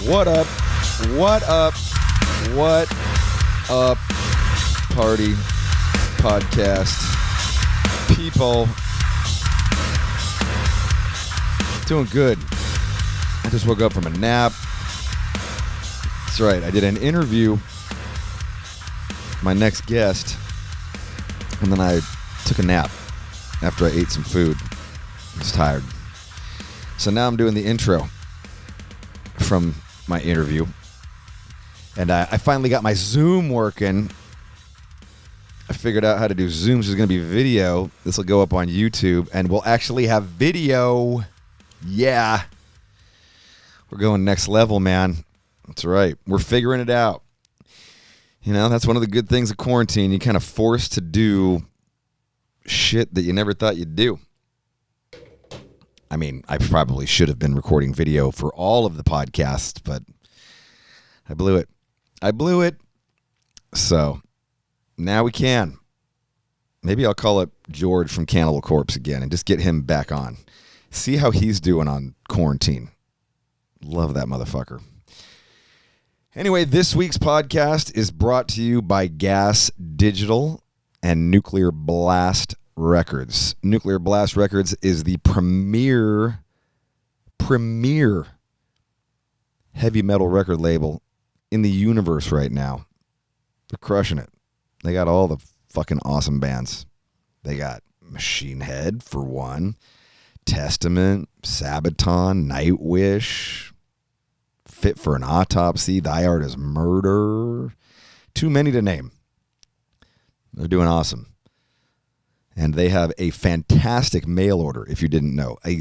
What up? What up? What up, party podcast people? Doing good. I just woke up from a nap. That's right. I did an interview with my next guest, and then I took a nap after I ate some food. I was tired. So now I'm doing the intro from my interview. And I finally got my Zoom working. I figured out how to do Zoom. This is going to be video. This will go up on YouTube, and we'll actually have video. Yeah. We're going next level, man. That's right. We're figuring it out. You know, that's one of the good things of quarantine. You're kind of forced to do shit that you never thought you'd do. I mean, I probably should have been recording video for all of the podcasts, but I blew it. So now we can. Maybe I'll call up George from Cannibal Corpse again and just get him back on. See how he's doing on quarantine. Love that motherfucker. Anyway, this week's podcast is brought to you by Gas Digital and Nuclear Blast Records. Nuclear Blast Records is the premier heavy metal record label in the universe right now. They're crushing it. They got all the fucking awesome bands. They got Machine Head, for one, Testament, Sabaton, Nightwish, Fit for an Autopsy, Thy Art is Murder. Too many to name. They're doing awesome. And they have a fantastic mail order, if you didn't know. A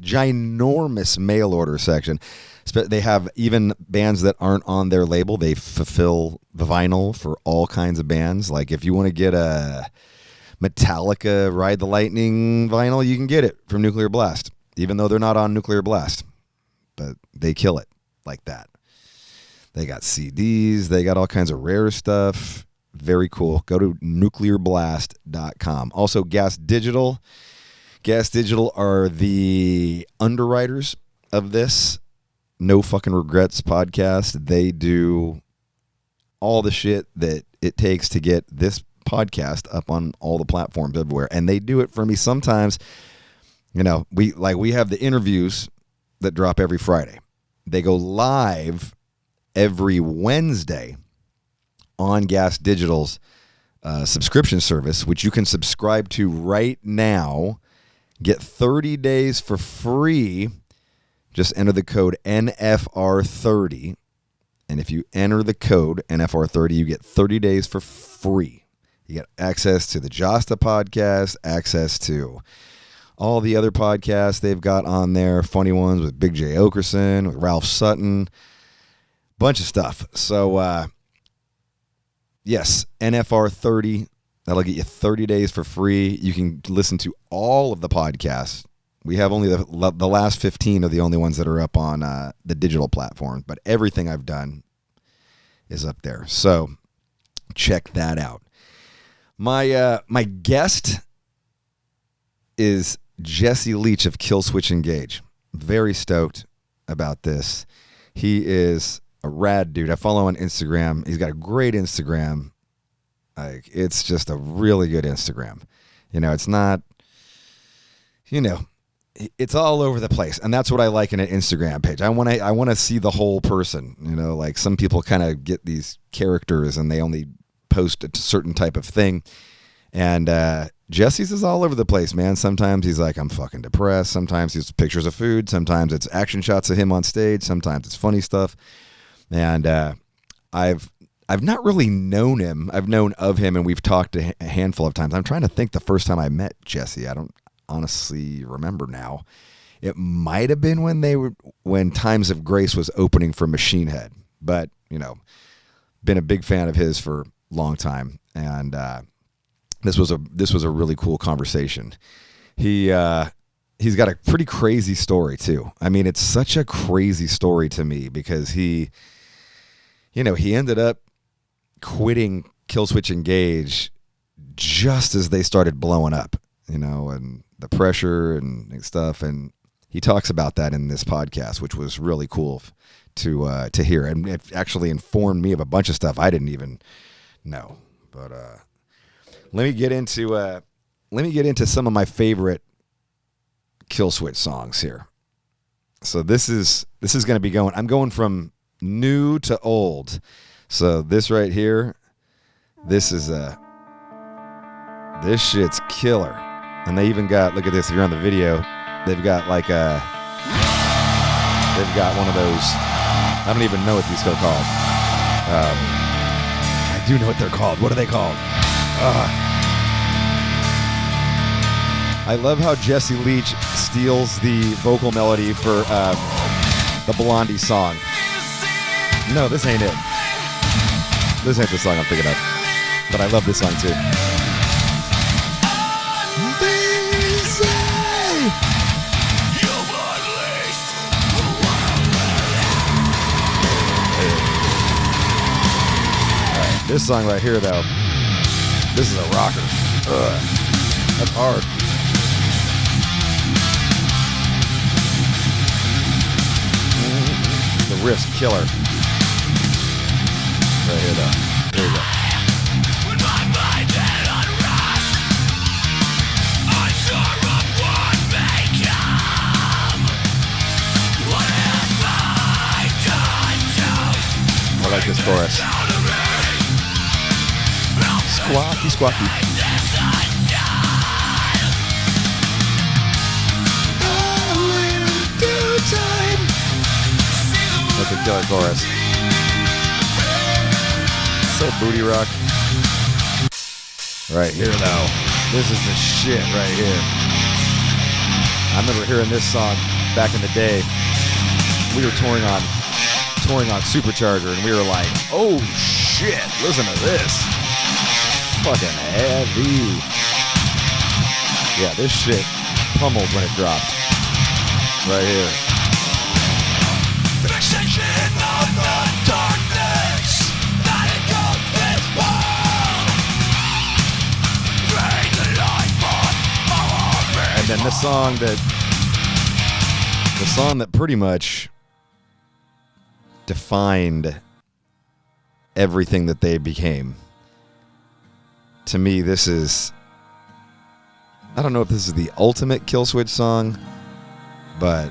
ginormous mail order section. They have even bands that aren't on their label. They fulfill the vinyl for all kinds of bands. Like if you want to get a Metallica Ride the Lightning vinyl, you can get it from Nuclear Blast, even though they're not on Nuclear Blast. But they kill it like that. They got CDs. They got all kinds of rare stuff. Very cool. Go to nuclearblast.com. Also, Gas Digital. Gas Digital are the underwriters of this No Fucking Regrets podcast. They do all the shit that it takes to get this podcast up on all the platforms everywhere. And they do it for me sometimes. You know, we have the interviews that drop every Friday. They go live every Wednesday on Gas Digital's subscription service, which you can subscribe to right now. Get 30 days for free. Just enter the code NFR30. And if you enter the code NFR30, you get 30 days for free. You get access to the Josta podcast, access to all the other podcasts they've got on there. Funny ones with Big J. Okerson, with Ralph Sutton. Bunch of stuff. So, yes, NFR 30. That'll get you 30 days for free. You can listen to all of the podcasts. We have only the last 15 are the only ones that are up on the digital platforms, but everything I've done is up there. So check that out. My guest is Jesse Leach of Killswitch Engage. Very stoked about this. He is a rad dude. I follow on Instagram. He's got a great Instagram. Like, it's just a really good Instagram. You know, it's not, you know, it's all over the place. And that's what I like in an Instagram page. I want to see the whole person. You know, like some people kind of get these characters and they only post a certain type of thing. And Jesse's is all over the place, man. Sometimes he's like, I'm fucking depressed. Sometimes it's pictures of food. Sometimes it's action shots of him on stage. Sometimes it's funny stuff. And I've not really known him. I've known of him, and we've talked a handful of times. I'm trying to think the first time I met Jesse. I don't honestly remember now. It might have been when Times of Grace was opening for Machine Head. But, you know, been a big fan of his for a long time. And this was a really cool conversation. He's got a pretty crazy story too. I mean, it's such a crazy story to me because he ended up quitting Killswitch Engage just as they started blowing up, you know, and the pressure and stuff. And he talks about that in this podcast, which was really cool to hear, and it actually informed me of a bunch of stuff I didn't even know. But let me get into some of my favorite Killswitch songs here. So this is going to be going. I'm going from new to old. So this right here, this shit's killer. And they even got, look at this, if you're on the video, they've got one of those, I don't even know what these are called. I do know what they're called. What are they called? I love how Jesse Leach steals the vocal melody for the Blondie song. No, this ain't it. This ain't the song I'm thinking of. But I love this song too. Right, this song right here, though, this is a rocker. That's hard. The riff's killer. Right here, though. Here we go. When my mind's at unrest, unsure of what may come. What have I done to? I like this chorus. Squawky, squawky. That's a killer chorus. So booty rock. Right here, though. This is the shit right here. I remember hearing this song back in the day. We were touring on Supercharger, and we were like, "Oh shit! Listen to this. Fucking heavy." Yeah, this shit pummeled when it dropped. Right here. And then the song that pretty much defined everything that they became. To me, this is, I don't know if this is the ultimate Killswitch song, but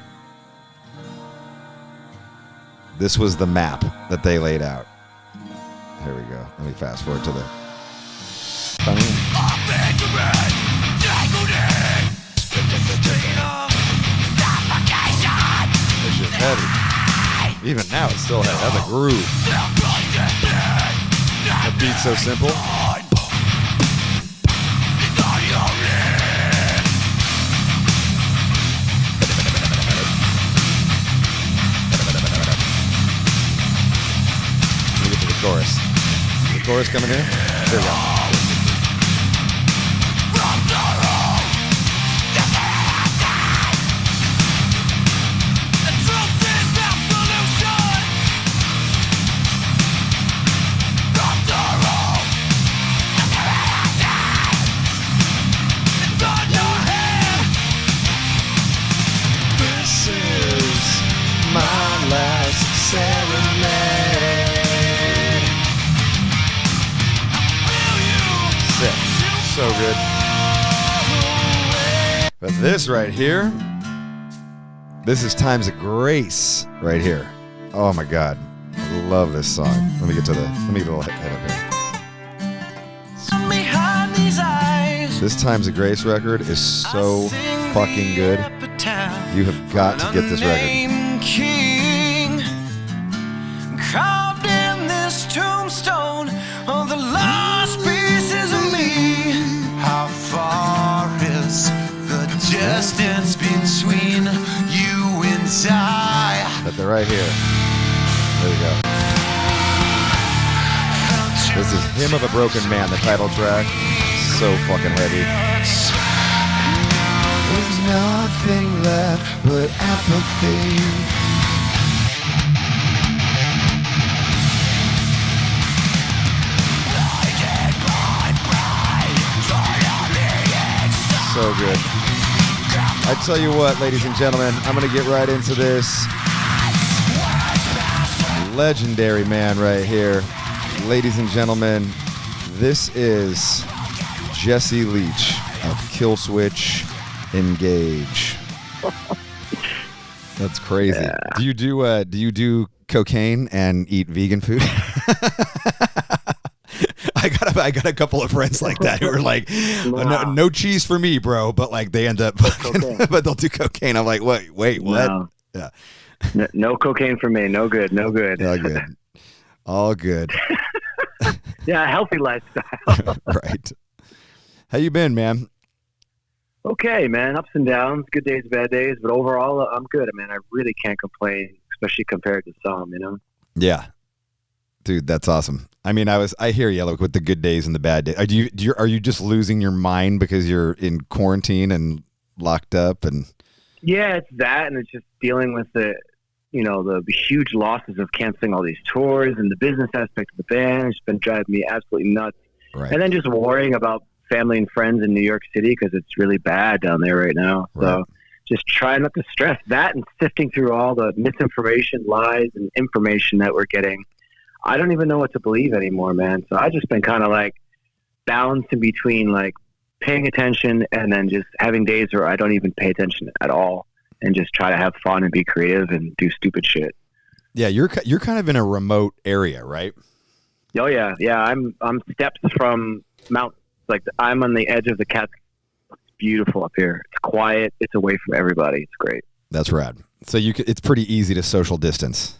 this was the map that they laid out. Here we go. Let me fast forward to the... It's just heavy. Even now, it still has a groove. That beat's so simple. Let me get to the chorus. The chorus coming here? There we go. So good. But this right here, this is Times of Grace right here. Oh my God. I love this song. Let me get a little head up here. This Times of Grace record is so fucking good. You have got to get this record. Carved in this tombstone of the last pieces of me. How far is the distance between you and I? But they're right here. There we go. This is Hymn of a Broken Man, the title track. So fucking heavy. There's nothing left but apathy. So good. I tell you what, ladies and gentlemen, I'm going to get right into this. Legendary man right here. Ladies and gentlemen, this is Jesse Leach of Killswitch Engage. That's crazy. Yeah. Do you do cocaine and eat vegan food? I got a couple of friends like that who are like, no cheese for me, bro. But like they end up, but they'll do cocaine. I'm like, wait, what? No. Yeah. No cocaine for me. No good. All good. All good. Yeah, healthy lifestyle. Right. How you been, man? Okay, man. Ups and downs, good days, bad days, but overall, I'm good. I mean, I really can't complain, especially compared to some, you know? Yeah. Dude, that's awesome. I mean, I hear you, like, with the good days and the bad days. Are you just losing your mind because you're in quarantine and locked up? And yeah, it's that, and it's just dealing with the huge losses of canceling all these tours and the business aspect of the band. It's been driving me absolutely nuts. Right. And then just worrying about family and friends in New York City because it's really bad down there right now. Right. So just trying not to stress that and sifting through all the misinformation, lies, and information that we're getting. I don't even know what to believe anymore, man. So I've just been kind of like balancing between like paying attention and then just having days where I don't even pay attention at all and just try to have fun and be creative and do stupid shit. Yeah, you're kind of in a remote area, right? Oh yeah. I'm steps from mountains. Like I'm on the edge of the Catskills. It's beautiful up here. It's quiet. It's away from everybody. It's great. That's rad. So it's pretty easy to social distance.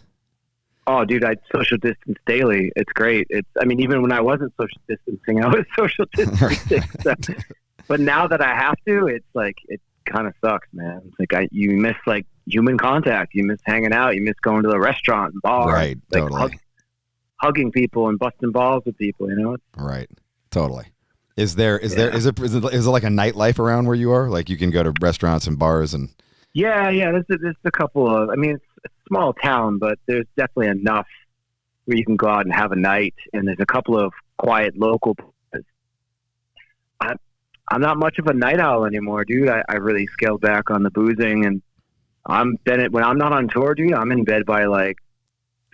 Oh, dude, I social distance daily. It's great. Even when I wasn't social distancing, I was social distancing. But now that I have to, it's like, it kind of sucks, man. It's like you miss like human contact. You miss hanging out. You miss going to the restaurant and bar. Right, like, totally. Hugging people and busting balls with people, you know? Right, totally. Is there like a nightlife around where you are? Like you can go to restaurants and bars and... Yeah. There's a couple of... I mean, it's a small town, but there's definitely enough where you can go out and have a night. And there's a couple of quiet local places. I'm not much of a night owl anymore, dude. I really scaled back on the boozing, and when I'm not on tour, dude, I'm in bed by like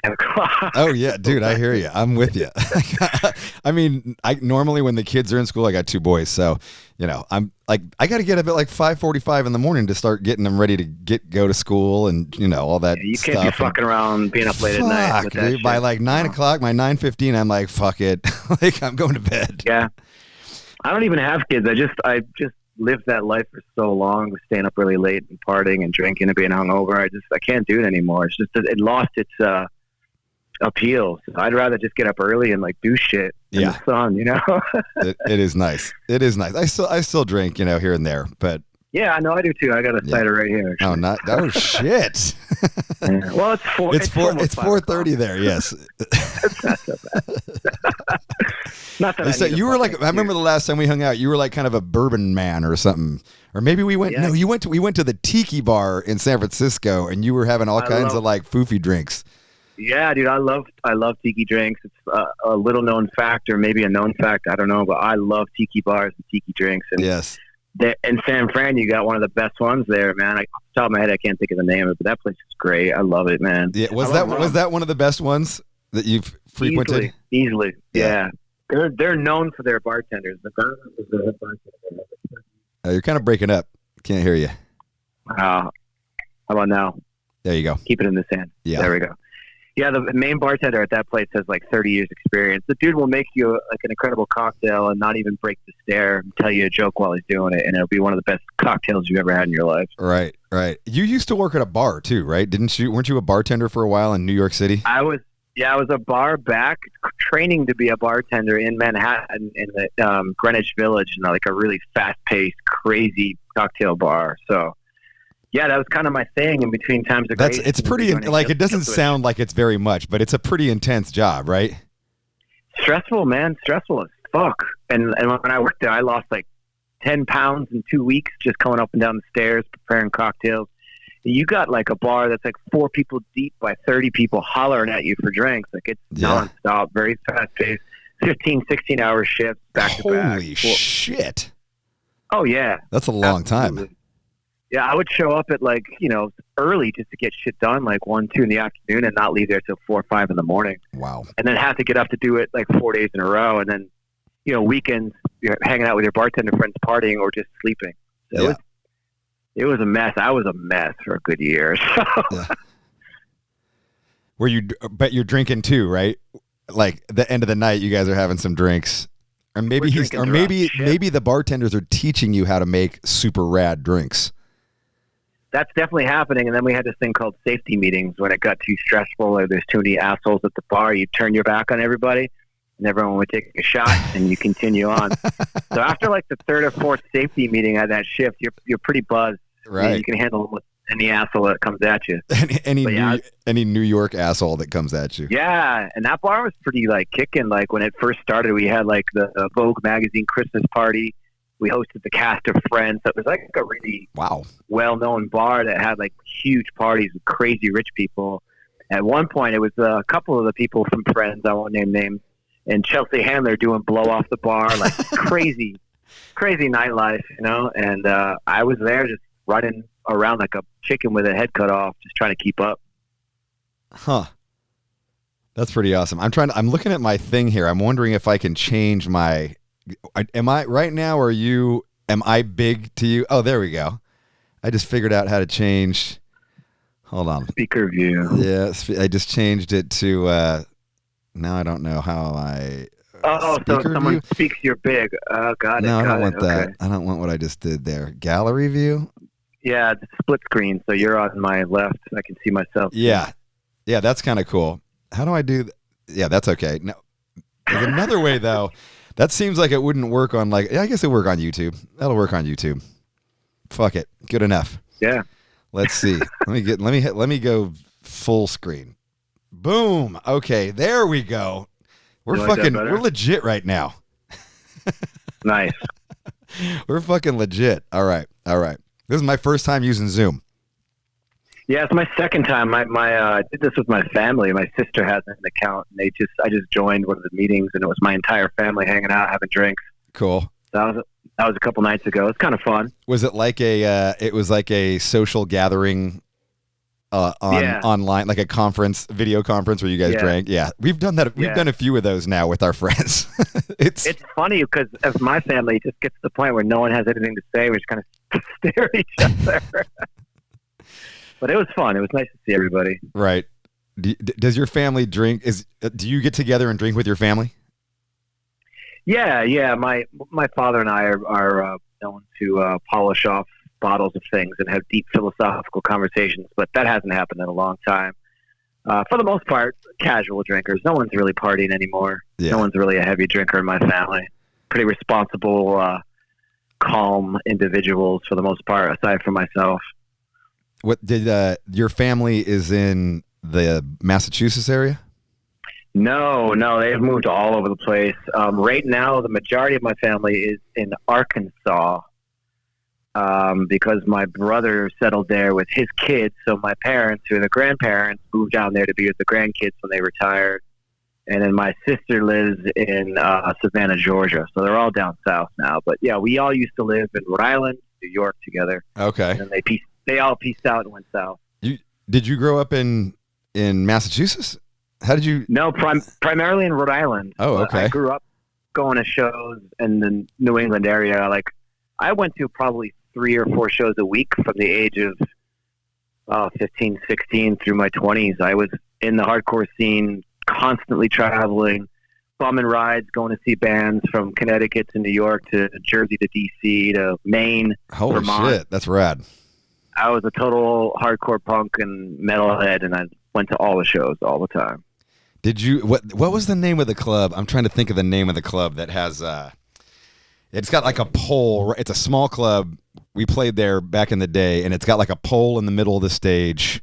10 o'clock. Oh yeah, dude, I hear you. I'm with you. I mean, normally when the kids are in school, I got two boys, so I'm like, I got to get up at like 5:45 in the morning to start getting them ready to go to school and all that. Yeah, you stuff. Can't be fucking around being up late at night. With that dude, by like 9 o'clock, my 9:15, I'm like, fuck it, like I'm going to bed. Yeah, I don't even have kids. I just lived that life for so long, staying up really late and partying and drinking and being hungover. I can't do it anymore. It's just it lost its appeal. So I'd rather just get up early and like do shit in the sun, it is nice. It is nice. I still drink, here and there, but yeah, I know I do too. I got a cider right here. Actually. Oh, shit. Yeah. Well, it's 4:30 there. Yes. It's not so bad. Not that so you were like, I remember the last time we hung out, you were like kind of a bourbon man or something, or maybe we went. Yeah. No, we went to the Tiki bar in San Francisco, and you were having all kinds of like foofy drinks. Yeah, dude, I love tiki drinks. It's a little known fact, or maybe a known fact, I don't know, but I love tiki bars and tiki drinks. And yes. In San Fran, you got one of the best ones there, man. Off the top of my head, I can't think of the name of it, but that place is great. I love it, man. Yeah, was that one of the best ones that you've frequented? Easily. Yeah. They're known for their bartenders. The guy was the bartender. You're kind of breaking up. Can't hear you. How about now? There you go. Keep it in the sand. Yeah. There we go. Yeah, the main bartender at that place has like 30 years experience. The dude will make you like an incredible cocktail and not even break the stare and tell you a joke while he's doing it. And it'll be one of the best cocktails you've ever had in your life. Right. You used to work at a bar too, right? Weren't you a bartender for a while in New York City? I was a bar back training to be a bartender in Manhattan in the Greenwich Village, and like a really fast-paced, crazy cocktail bar. So yeah, that was kind of my thing in between times of grace. It's pretty, like, it doesn't sound like it's very much, but it's a pretty intense job, right? Stressful, man. Stressful as fuck. And when I worked there, I lost like 10 pounds in 2 weeks just coming up and down the stairs, preparing cocktails. You got like a bar that's like 4 people deep by 30 people hollering at you for drinks. Like it's nonstop, very fast paced, 15, 16-hour shifts back to back. Holy shit. Oh, yeah. That's a long time. Yeah, I would show up at like, early just to get shit done, like 1, 2 in the afternoon, and not leave there till 4 or 5 in the morning. Wow. And then have to get up to do it like 4 days in a row. And then, weekends, you're hanging out with your bartender friends, partying or just sleeping. So it was a mess. I was a mess for a good year. So. Yeah. But you're drinking too, right? Like the end of the night, you guys are having some drinks. Or maybe maybe the bartenders are teaching you how to make super rad drinks. That's definitely happening. And then we had this thing called safety meetings when it got too stressful or there's too many assholes at the bar. You turn your back on everybody and everyone would take a shot and you continue on. So after like the third or fourth safety meeting at that shift, you're pretty buzzed. Right. You can handle any asshole that comes at you. Any New York asshole that comes at you. Yeah. And that bar was pretty like kicking. Like when it first started, we had like the Vogue magazine Christmas party. We hosted the cast of Friends. So it was like a really well-known bar that had like huge parties with crazy rich people. At one point, it was a couple of the people from Friends, I won't name names, and Chelsea Handler doing blow off the bar, like crazy nightlife, And I was there just running around like a chicken with a head cut off, just trying to keep up. Huh. That's pretty awesome. I'm looking at my thing here. I'm wondering if I can change my... Am I right now? Am I big to you? Oh, there we go. I just figured out how to change. Hold on. Speaker view. Yeah, I just changed it to. Now I don't know how I. So someone speaks you're big. Oh, got it. No, I don't want that. Okay. I don't want what I just did there. Gallery view. Yeah, it's split screen, so you're on my left. I can see myself. Yeah, that's kind of cool. How do I do? Yeah, that's okay. No, there's another way though. That seems like it wouldn't work on I guess it'll work on YouTube. That'll work on YouTube. Fuck it. Good enough. Yeah. Let's see. Let me go full screen. Boom. Okay, there we go. We're legit right now. Nice. We're fucking legit. All right. This is my first time using Zoom. Yeah, it's my second time. I did this with my family. My sister has an account, and I just joined one of the meetings, and it was my entire family hanging out, having drinks. Cool. That was a couple nights ago. It's kind of fun. Was it like a social gathering online, like a video conference where you guys drank? Yeah, we've done that. We've done a few of those now with our friends. It's funny because as my family, it just gets to the point where no one has anything to say. We just kind of stare at each other. But it was fun. It was nice to see everybody. Right. Does your family drink? Do you get together and drink with your family? Yeah. My father and I are known to polish off bottles of things and have deep philosophical conversations, but that hasn't happened in a long time. For the most part, casual drinkers. No one's really partying anymore. Yeah. No one's really a heavy drinker in my family. Pretty responsible, calm individuals for the most part, aside from myself. What did your family is in the Massachusetts area? No, they've moved all over the place. Right now, the majority of my family is in Arkansas because my brother settled there with his kids. So my parents, who are the grandparents, moved down there to be with the grandkids when they retired. And then my sister lives in Savannah, Georgia. So they're all down south now. But yeah, we all used to live in Rhode Island, New York together. Okay. And then they all pieced out and went south. Did you grow up in Massachusetts? How did you? No, primarily in Rhode Island. Oh, okay. I grew up going to shows in the New England area. Like I went to probably 3 or 4 shows a week from the age of 15, 16 through my 20s. I was in the hardcore scene, constantly traveling, bumming rides, going to see bands from Connecticut to New York to Jersey to DC to Maine. Holy Vermont. Shit, that's rad. I was a total hardcore punk and metalhead, and I went to all the shows all the time. Did you? What was the name of the club? I'm trying to think of the name of the club that has. It's got like a pole. It's a small club. We played there back in the day, and it's got like a pole in the middle of the stage.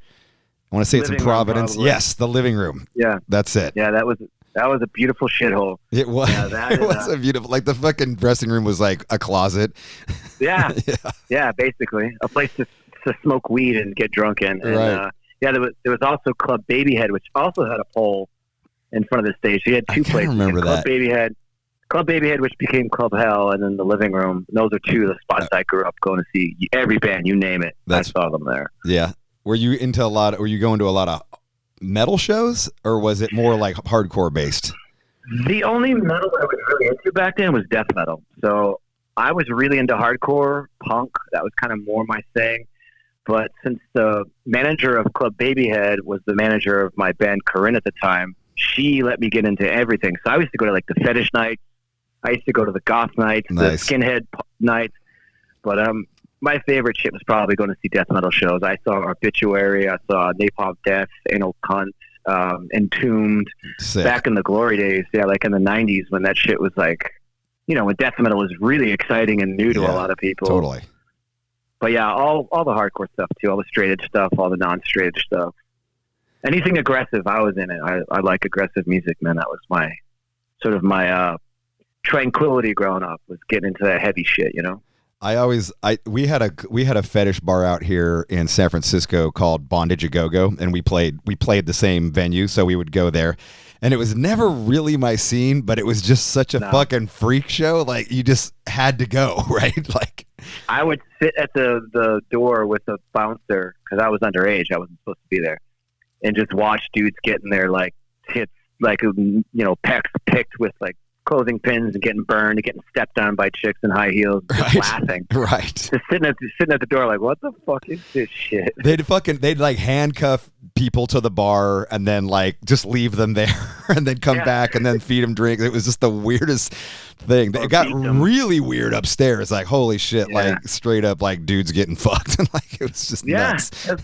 I want to say it's in Providence. Yes, the living room. Yeah, that's it. Yeah, that was a beautiful shithole. It was. Yeah, it was a beautiful. Like the fucking dressing room was like a closet. Yeah, yeah, basically a place to smoke weed and get drunk in. And, right. There was also Club Babyhead, which also had a pole in front of the stage. So you had two places. Remember that. Club Babyhead Club Babyhead, which became Club Hell, and then the Living Room. Those are two of the spots I grew up going to see. Every band, you name it, I saw them there. Yeah. Were you going to a lot of metal shows, or was it more like hardcore based? The only metal I was really into back then was death metal. So I was really into hardcore punk. That was kind of more my thing. But since the manager of Club Babyhead was the manager of my band Corinne at the time, she let me get into everything. So I used to go to like the fetish nights. I used to go to the goth nights, nice. The skinhead nights. But my favorite shit was probably going to see death metal shows. I saw Obituary. I saw Napalm Death, Anal Cunt, Entombed. Sick. Back in the glory days. Yeah, like in the 90s when that shit was like, when death metal was really exciting and new to a lot of people. Totally. But yeah, all the hardcore stuff too, all the straight edge stuff, all the non-straight edge stuff. Anything aggressive, I was in it. I like aggressive music, man. That was my tranquility growing up, was getting into that heavy shit, We had a fetish bar out here in San Francisco called Bondage A Go-Go, and we played the same venue, so we would go there. And it was never really my scene, but it was just such a fucking freak show. Like, you just had to go, right? Like, I would sit at the door with the bouncer, because I was underage. I wasn't supposed to be there. And just watch dudes getting their, like, tits, like, pecs picked with, like, clothing pins and getting burned and getting stepped on by chicks in high heels, just laughing. Right. Just sitting at the door like, what the fuck is this shit? They'd like handcuff people to the bar and then like just leave them there and then come back and then feed them drinks. It was just the weirdest thing. It got really weird upstairs. Like, holy shit, like straight up like dudes getting fucked. And like, it was just nuts. So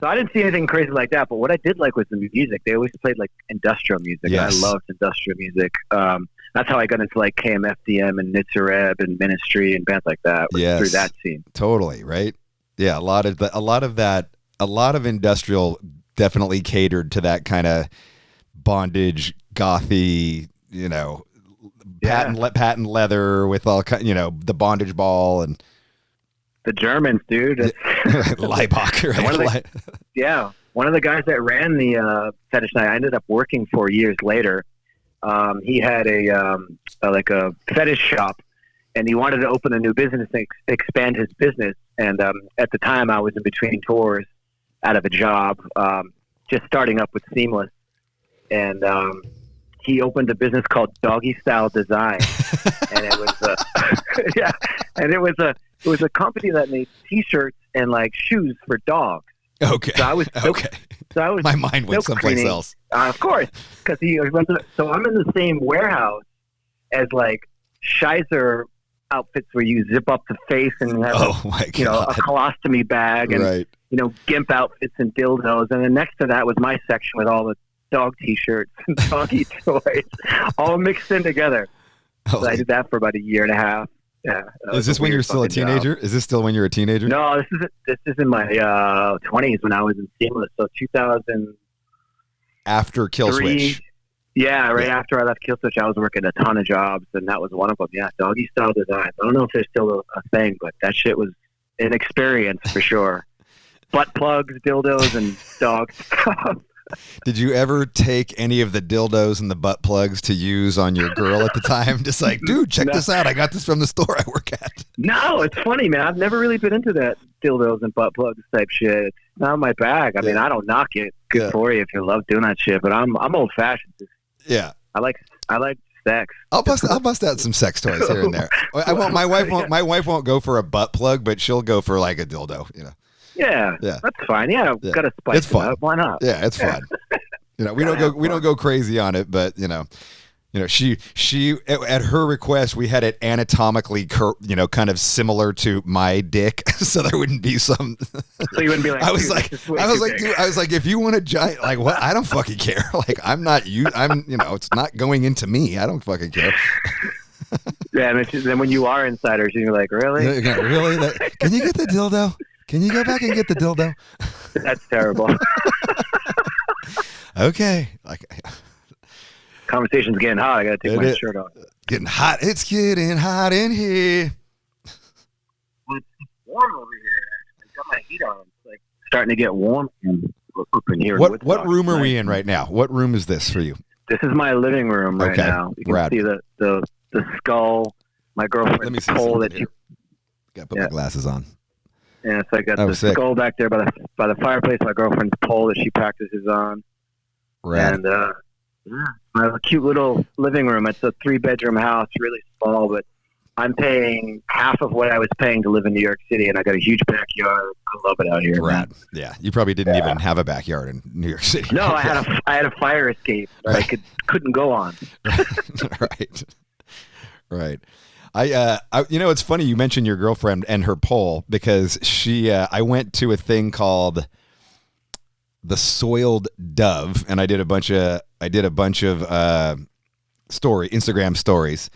I didn't see anything crazy like that, but what I did like was the music. They always played like industrial music. Yes. And I loved industrial music. That's how I got into like KMFDM and Nitzareb and Ministry and bands like that. Through that scene. Totally, right? Yeah, a lot of industrial definitely catered to that kind of bondage, gothy, patent leather with all the bondage ball and the Germans, dude. Leibach, right? One of the guys that ran the fetish night, I ended up working for years later. He had a fetish shop, and he wanted to open a new business and expand his business. And at the time, I was in between tours, out of a job, just starting up with Seamless, and he opened a business called Doggy Style Design, and it was a company that made T-shirts and like shoes for dogs. Okay. So I was my mind went someplace else. Of course, because so I'm in the same warehouse as like Shizer outfits where you zip up the face and have a colostomy bag and gimp outfits and dildos, and then next to that was my section with all the dog T-shirts and doggy toys, all mixed in together. So I did that for about a year and a half. Yeah. Is this when you're still a teenager? Is this still when you're a teenager? No, this is in my 20s when I was in Seamless. So 2000. After Killswitch. Yeah, after I left Killswitch, I was working a ton of jobs, and that was one of them. Yeah, Doggy Style Design. I don't know if there's still a thing, but that shit was an experience for sure. Butt plugs, dildos, and dog stuff. Did you ever take any of the dildos and the butt plugs to use on your girl at the time? Just like, dude, check this out. I got this from the store I work at. No, it's funny, man. I've never really been into that dildos and butt plugs type shit. It's not my bag. I mean, I don't knock it. Good for you if you love doing that shit. But I'm old fashioned. Yeah. I like sex. I'll bust out some sex toys here and there. My wife won't go for a butt plug, but she'll go for like a dildo, Yeah, that's fine. Yeah, got to spice it up. Why not? Yeah, it's fun. We don't go crazy on it, but she at her request we had it anatomically kind of similar to my dick, so there wouldn't be some. So you wouldn't be like. I was like, dude, if you want a giant, like what? I don't fucking care. Like I'm not you. It's not going into me. I don't fucking care. Yeah, and then when you are insiders, you're like, really? Really? Can you get the dildo? Can you go back and get the dildo? That's terrible. Okay. Conversation's getting hot. I got to take my shirt off. Getting hot. It's getting hot in here. It's warm over here. I got my heat on. It's like starting to get warm up in here. What room are we in right now? What room is this for you? This is my living room right now. You can see the the skull. My girlfriend's Let me see pole something that she. here. Gotta put my glasses on. Yeah, so I got the sick. skull back there by the fireplace. My girlfriend's pole that she practices on. Rad. And I have a cute little living room. It's a 3-bedroom house, really small, but I'm paying half of what I was paying to live in New York City, and I got a huge backyard. I love it out here. Rad. Yeah, you probably didn't even have a backyard in New York City. No, I had a fire escape that I couldn't go on. Right. I you know, it's funny you mentioned your girlfriend and her pole, because I went to a thing called the Soiled Dove, and I did a bunch of Instagram stories,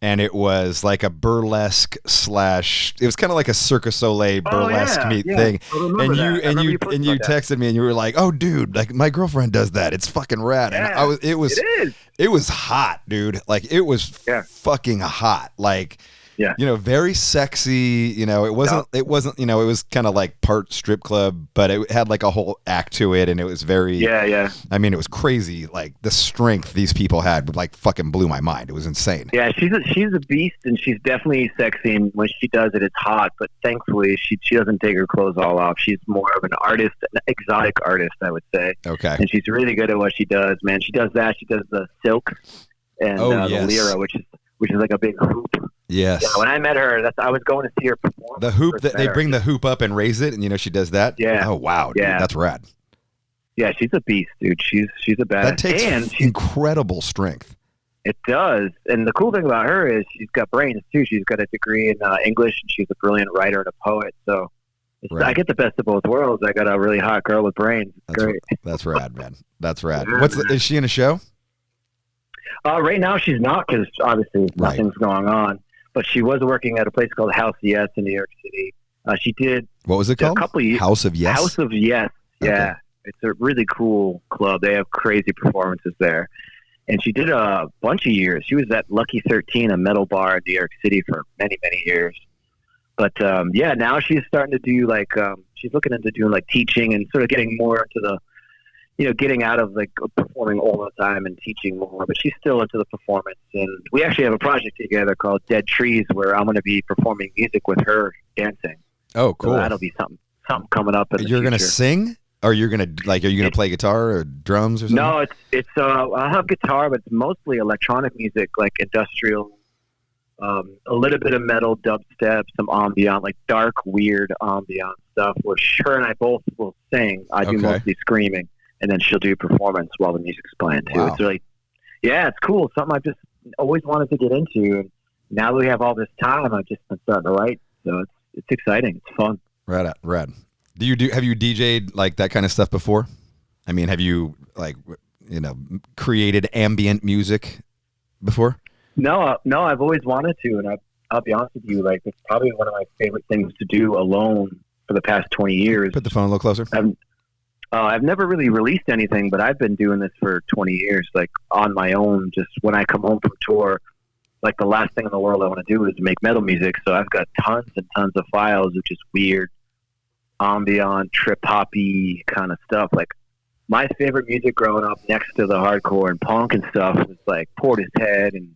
and it was like a burlesque / it was kind of like a Cirque du Soleil burlesque thing. And you texted me and you were like, "Oh dude, like my girlfriend does that. It's fucking rad." Yeah, And it was hot, dude. Like it was fucking hot. Like, you know, very sexy. You know, it wasn't, you know, it was kind of like part strip club, but it had like a whole act to it. And it was very, I mean, it was crazy. Like the strength these people had, like fucking blew my mind. It was insane. Yeah. She's a beast, and she's definitely sexy. And when she does it, it's hot, but thankfully she doesn't take her clothes all off. She's more of an artist, an exotic artist, I would say. Okay. And she's really good at what she does, man. She does that. She does the silk and the lyra, which is like a big hoop. Yes. Yeah, when I met her, I was going to see her perform. The hoop that they bring the hoop up and raise it, and you know she does that. Yeah. Oh wow, dude, that's rad. Yeah, she's a beast, dude. She's a badass. That takes incredible strength. It does, and the cool thing about her is she's got brains too. She's got a degree in English, and she's a brilliant writer and a poet. So I get the best of both worlds. I got a really hot girl with brains. It's great. That's rad, man. That's rad. Is she in a show? Right now she's not, because obviously nothing's going on. But she was working at a place called House of Yes in New York City. She did. What was it called? House of Yes. House of Yes. Yeah, okay. It's a really cool club. They have crazy performances there. And she did a bunch of years. She was at Lucky 13, a metal bar in New York City, for many, many years. But now she's starting to do she's looking into doing like teaching and sort of getting more into the, you know, getting out of like performing all the time and teaching more, but she's still into the performance. And we actually have a project together called Dead Trees, where I'm going to be performing music with her dancing. Oh, cool. So that'll be something coming up. You're going to sing, or are you going to play guitar or drums or something? No, it's I'll have guitar, but it's mostly electronic music, like industrial, a little bit of metal, dubstep, some ambient, like dark, weird ambient stuff, where her and I both will sing. I do mostly screaming. And then she'll do performance while the music's playing too. Wow. It's really, it's cool. Something I've just always wanted to get into. And now that we have all this time, I've just been starting to write. So it's exciting. It's fun. Rad. Have you DJ'd like that kind of stuff before? I mean, have you created ambient music before? No, I've always wanted to. And I'll be honest with you, like it's probably one of my favorite things to do alone for the past 20 years. Put the phone a little closer. I've never really released anything, but I've been doing this for 20 years, like on my own. Just when I come home from tour, like the last thing in the world I want to do is make metal music. So I've got tons and tons of files of just weird, ambient, trip hoppy kind of stuff. Like my favorite music growing up, next to the hardcore and punk and stuff, was like Portishead and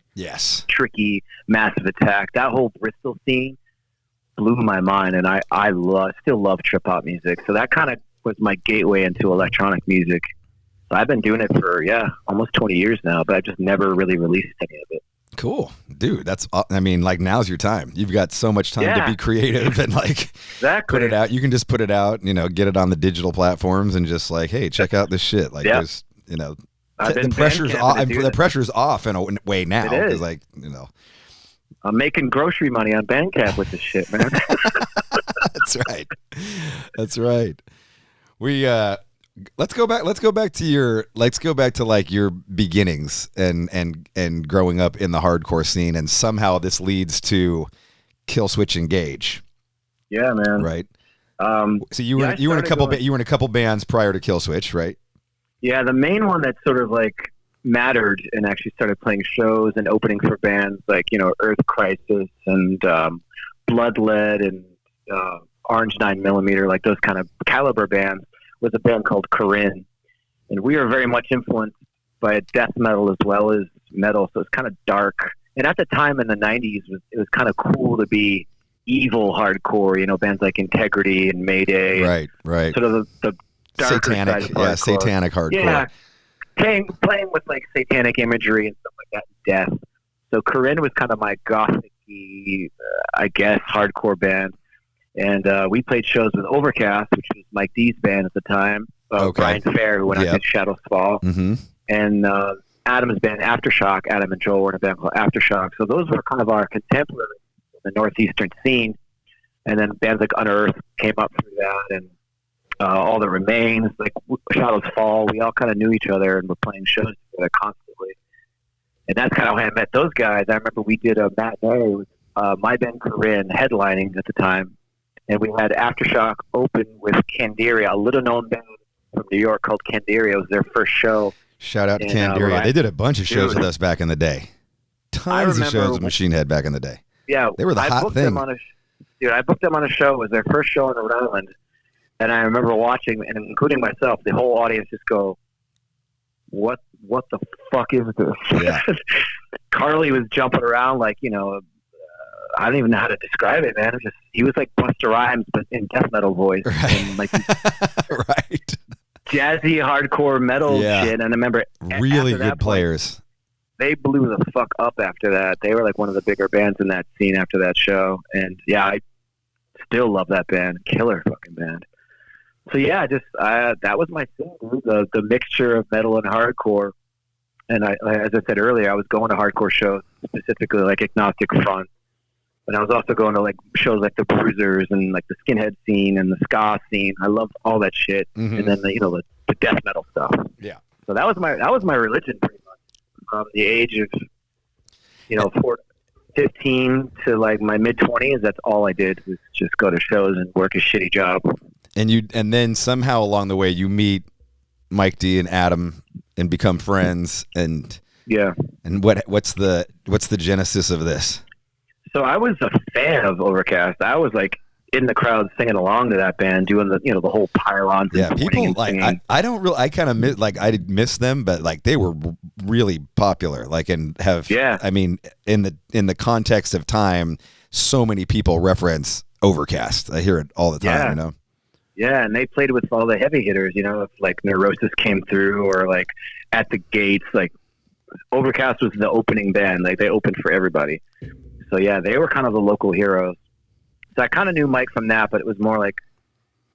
Tricky, Massive Attack. That whole Bristol scene blew my mind, and I still love trip hop music. So that kind of was my gateway into electronic music. So I've been doing it for almost 20 years now, but I've just never really released any of it. Cool, dude. Like now's your time. You've got so much time to be creative and like put it out. You can just put it out, get it on the digital platforms and just like, hey, check out this shit. Like there's, the pressure's off. The pressure's off in a way now because I'm making grocery money on Bandcamp with this shit, man. That's right. We let's go back to like your beginnings and growing up in the hardcore scene, and somehow this leads to Killswitch Engage. Yeah, man. Right. So you were in a couple bands prior to Killswitch, right? Yeah, the main one that sort of like mattered and actually started playing shows and opening for bands like Earth Crisis and Bloodlead and Orange 9mm, like those kind of caliber bands, was a band called Corinne. And we are very much influenced by death metal as well as metal. So it's kind of dark And at the time in the 90s, it was kind of cool to be evil hardcore, bands like Integrity and Mayday. Right. Sort of the darker satanic, side of hardcore. satanic hardcore. Yeah, playing with like satanic imagery and stuff like that, death. So Corinne was kind of my gothic-y, I guess, hardcore band. And we played shows with Overcast, which was Mike D's band at the time. Brian Fair, who went on to Shadows Fall. Mm-hmm. And Adam's band, Aftershock. Adam and Joel were in a band called Aftershock. So those were kind of our contemporaries in the Northeastern scene. And then bands like Unearth came up through that. And All That Remains, like Shadows Fall. We all kind of knew each other and were playing shows together constantly. And that's kind of how I met those guys. I remember we did a matinee with my band Corinne headlining at the time. And we had Aftershock open with Candiria, a little-known band from New York called Candiria. It was their first show. Shout out to Candiria. They did a bunch of shows with us back in the day. Tons of shows with Machine Head back in the day. Yeah. They were the hot thing. I booked them on a show. It was their first show in Rhode Island. And I remember watching, and including myself, the whole audience just go, what the fuck is this? Yeah. Carly was jumping around like, I don't even know how to describe it, man. He was like Busta Rhymes, but in death metal voice. Right. And like right. Jazzy hardcore metal shit. And I remember really good players. They blew the fuck up after that. They were like one of the bigger bands in that scene after that show. And yeah, I still love that band. Killer fucking band. So yeah, that was my thing, the mixture of metal and hardcore. And as I said earlier, I was going to hardcore shows, specifically like Agnostic Front. But I was also going to like shows like the Bruisers and like the Skinhead scene and the ska scene. I loved all that shit. Mm-hmm. And then the death metal stuff. Yeah. So that was my religion pretty much from the age of 15 to like my mid 20s. That's all I did was just go to shows and work a shitty job. And then somehow along the way you meet Mike D and Adam and become friends. And what's the genesis of this? So I was a fan of Overcast. I was like in the crowd singing along to that band, doing the whole pylons. Yeah, people like I don't really. I kind of miss I miss them, but like they were really popular. Like and have I mean in the context of time, so many people reference Overcast. I hear it all the time. Yeah, and they played with all the heavy hitters. If like Neurosis came through or like At the Gates, like Overcast was the opening band. Like they opened for everybody. So yeah, they were kind of the local heroes. So I kind of knew Mike from that, but it was more like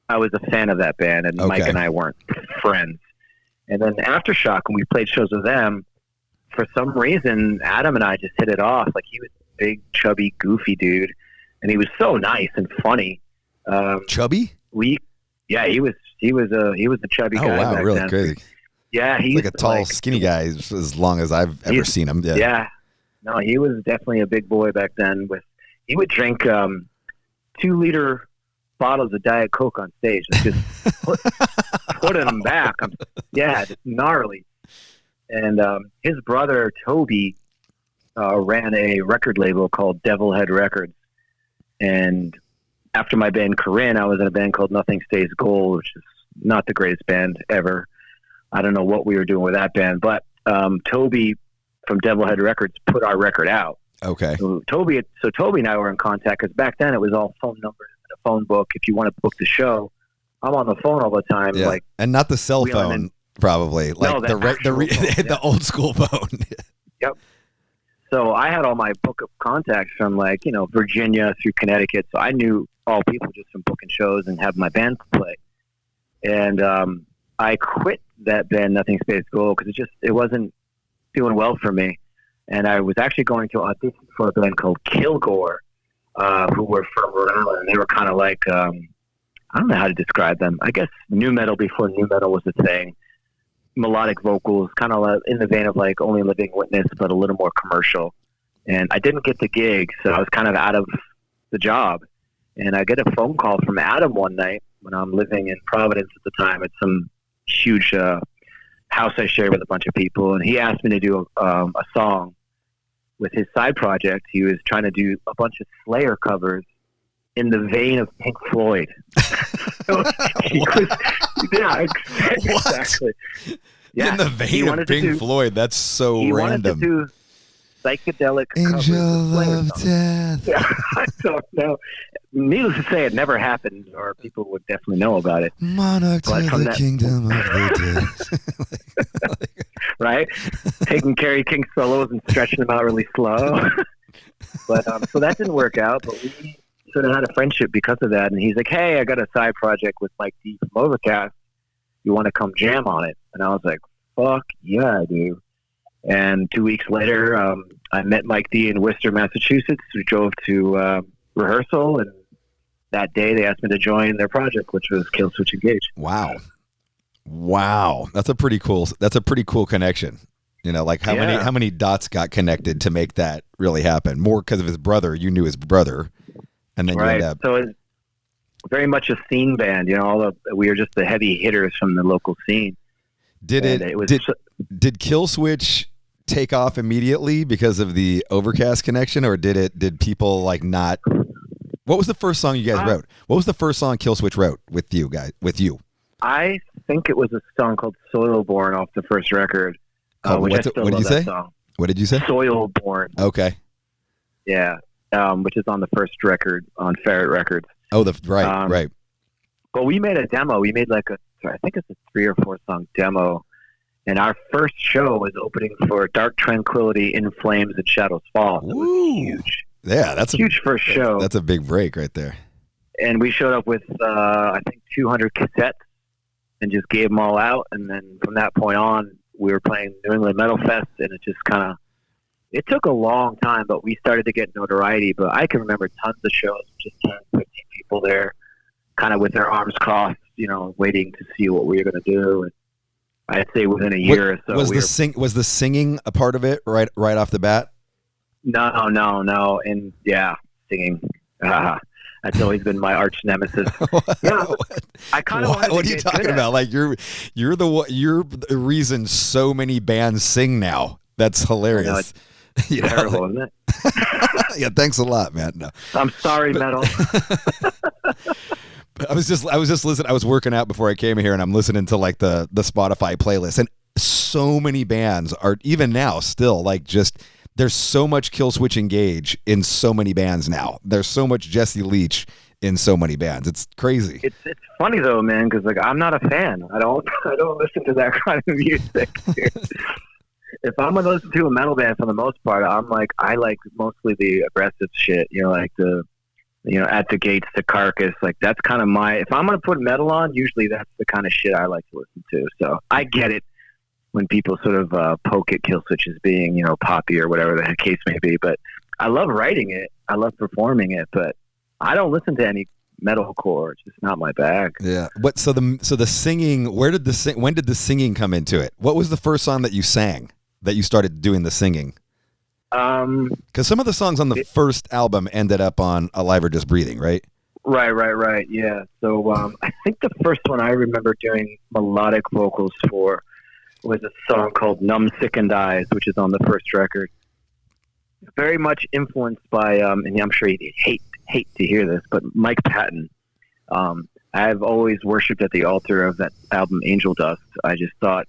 I was a fan of that band, and Mike and I weren't friends. And then Aftershock, when we played shows with them, for some reason, Adam and I just hit it off. Like he was a big, chubby, goofy dude, and he was so nice and funny. Chubby? He was a chubby guy. Oh wow, back really then. crazy. Yeah, he's like a tall, skinny guy as long as I've ever seen him. Yeah. No, he was definitely a big boy back then. He would drink 2-liter bottles of Diet Coke on stage. Just put him back. Just gnarly. And his brother Toby ran a record label called Devilhead Records. And after my band Corinne, I was in a band called Nothing Stays Gold, which is not the greatest band ever. I don't know what we were doing with that band, but Toby from Devilhead Records put our record out. Okay. So Toby and I were in contact because back then it was all phone numbers and a phone book. If you want to book the show, I'm on the phone all the time. Yeah. Like, and not the cell phone, probably. Like no, the old school phone. Yep. So I had all my book of contacts from like, Virginia through Connecticut. So I knew all people just from booking shows and having my band play. And I quit that band, Nothing Stays Gold, because it wasn't doing well for me. And I was actually going to audition for a band called Kilgore, who were from Rhode Island. They were kind of like, I don't know how to describe them. I guess new metal before new metal was a thing. Melodic vocals, kind of in the vein of like Only Living Witness, but a little more commercial. And I didn't get the gig, so I was kind of out of the job. And I get a phone call from Adam one night when I'm living in Providence at the time. It's some huge house I shared with a bunch of people, and he asked me to do a song with his side project. He was trying to do a bunch of Slayer covers in the vein of Pink Floyd. Exactly. Yeah, in the vein of Pink Floyd. That's so random. psychedelic Angel covers of songs. Death. Yeah, I don't know. Needless to say, it never happened, or people would definitely know about it. Monarch But to from the that- kingdom of the dead. Right? Taking Kerry King solos and stretching them out really slow. But so that didn't work out. But we sort of had a friendship because of that. And he's like, "Hey, I got a side project with Mike D from Overcast. You want to come jam on it?" And I was like, "Fuck yeah, I do." And 2 weeks later, I met Mike D in Worcester, Massachusetts. We drove to rehearsal, and that day they asked me to join their project, which was Killswitch Engage. Wow. That's a pretty cool connection. You know, like how many dots got connected to make that really happen? More because of his brother. You knew his brother, and then you end up. So it's very much a scene band. You know, we were just the heavy hitters from the local scene. Did Killswitch take off immediately because of the Overcast connection, or did people like not? What was the first song you guys wrote? What was the first song Killswitch wrote with you guys? I think it was a song called Soilborn off the first record. What did you say? Song. What did you say? Soilborn. Okay. Yeah, which is on the first record on Ferret Records. Oh, right. But we made a demo. We made I think it's a 3 or 4 song demo. And our first show was opening for Dark Tranquility, In Flames, and Shadows Fall. So it was huge. Yeah, that's huge first show. That's a big break right there. And we showed up with, I think, 200 cassettes and just gave them all out. And then from that point on, we were playing New England Metal Fest, and it just it took a long time, but we started to get notoriety. But I can remember tons of shows, just 10, 15 people there, kind of with their arms crossed, you know, waiting to see what we were going to do. And I'd say within a year or so. Was the singing a part of it right off the bat? No. And yeah, singing. That's always been my arch nemesis. Yeah, I kind of. What are you talking about? Like you're the reason so many bands sing now. That's hilarious. It's terrible, isn't it? Yeah, thanks a lot, man. No. I'm sorry, metal. I was just listening. I was working out before I came here, and I'm listening to like the Spotify playlist, and so many bands are even now still like just. There's so much Killswitch Engage in so many bands now. There's so much Jesse Leach in so many bands. It's crazy. It's funny though, man, because like I'm not a fan. I don't listen to that kind of music. If I'm gonna listen to a metal band, for the most part, I like mostly the aggressive shit. You know, like At the Gates, the Carcass. Like that's kind of if I'm gonna put metal on, usually that's the kind of shit I like to listen to. So I get it when people sort of poke at Killswitch as being, you know, poppy or whatever the case may be. But I love writing it. I love performing it. But I don't listen to any metalcore. It's just not my bag. Yeah. So the singing. When did the singing come into it? What was the first song that you sang? That you started doing the singing? Because some of the songs on the first album ended up on Alive or Just Breathing, right? Right. Yeah. So I think the first one I remember doing melodic vocals for was a song called Numb Sickened Eyes, which is on the first record. Very much influenced by, and I'm sure you'd hate to hear this, but Mike Patton. I've always worshipped at the altar of that album Angel Dust. I just thought,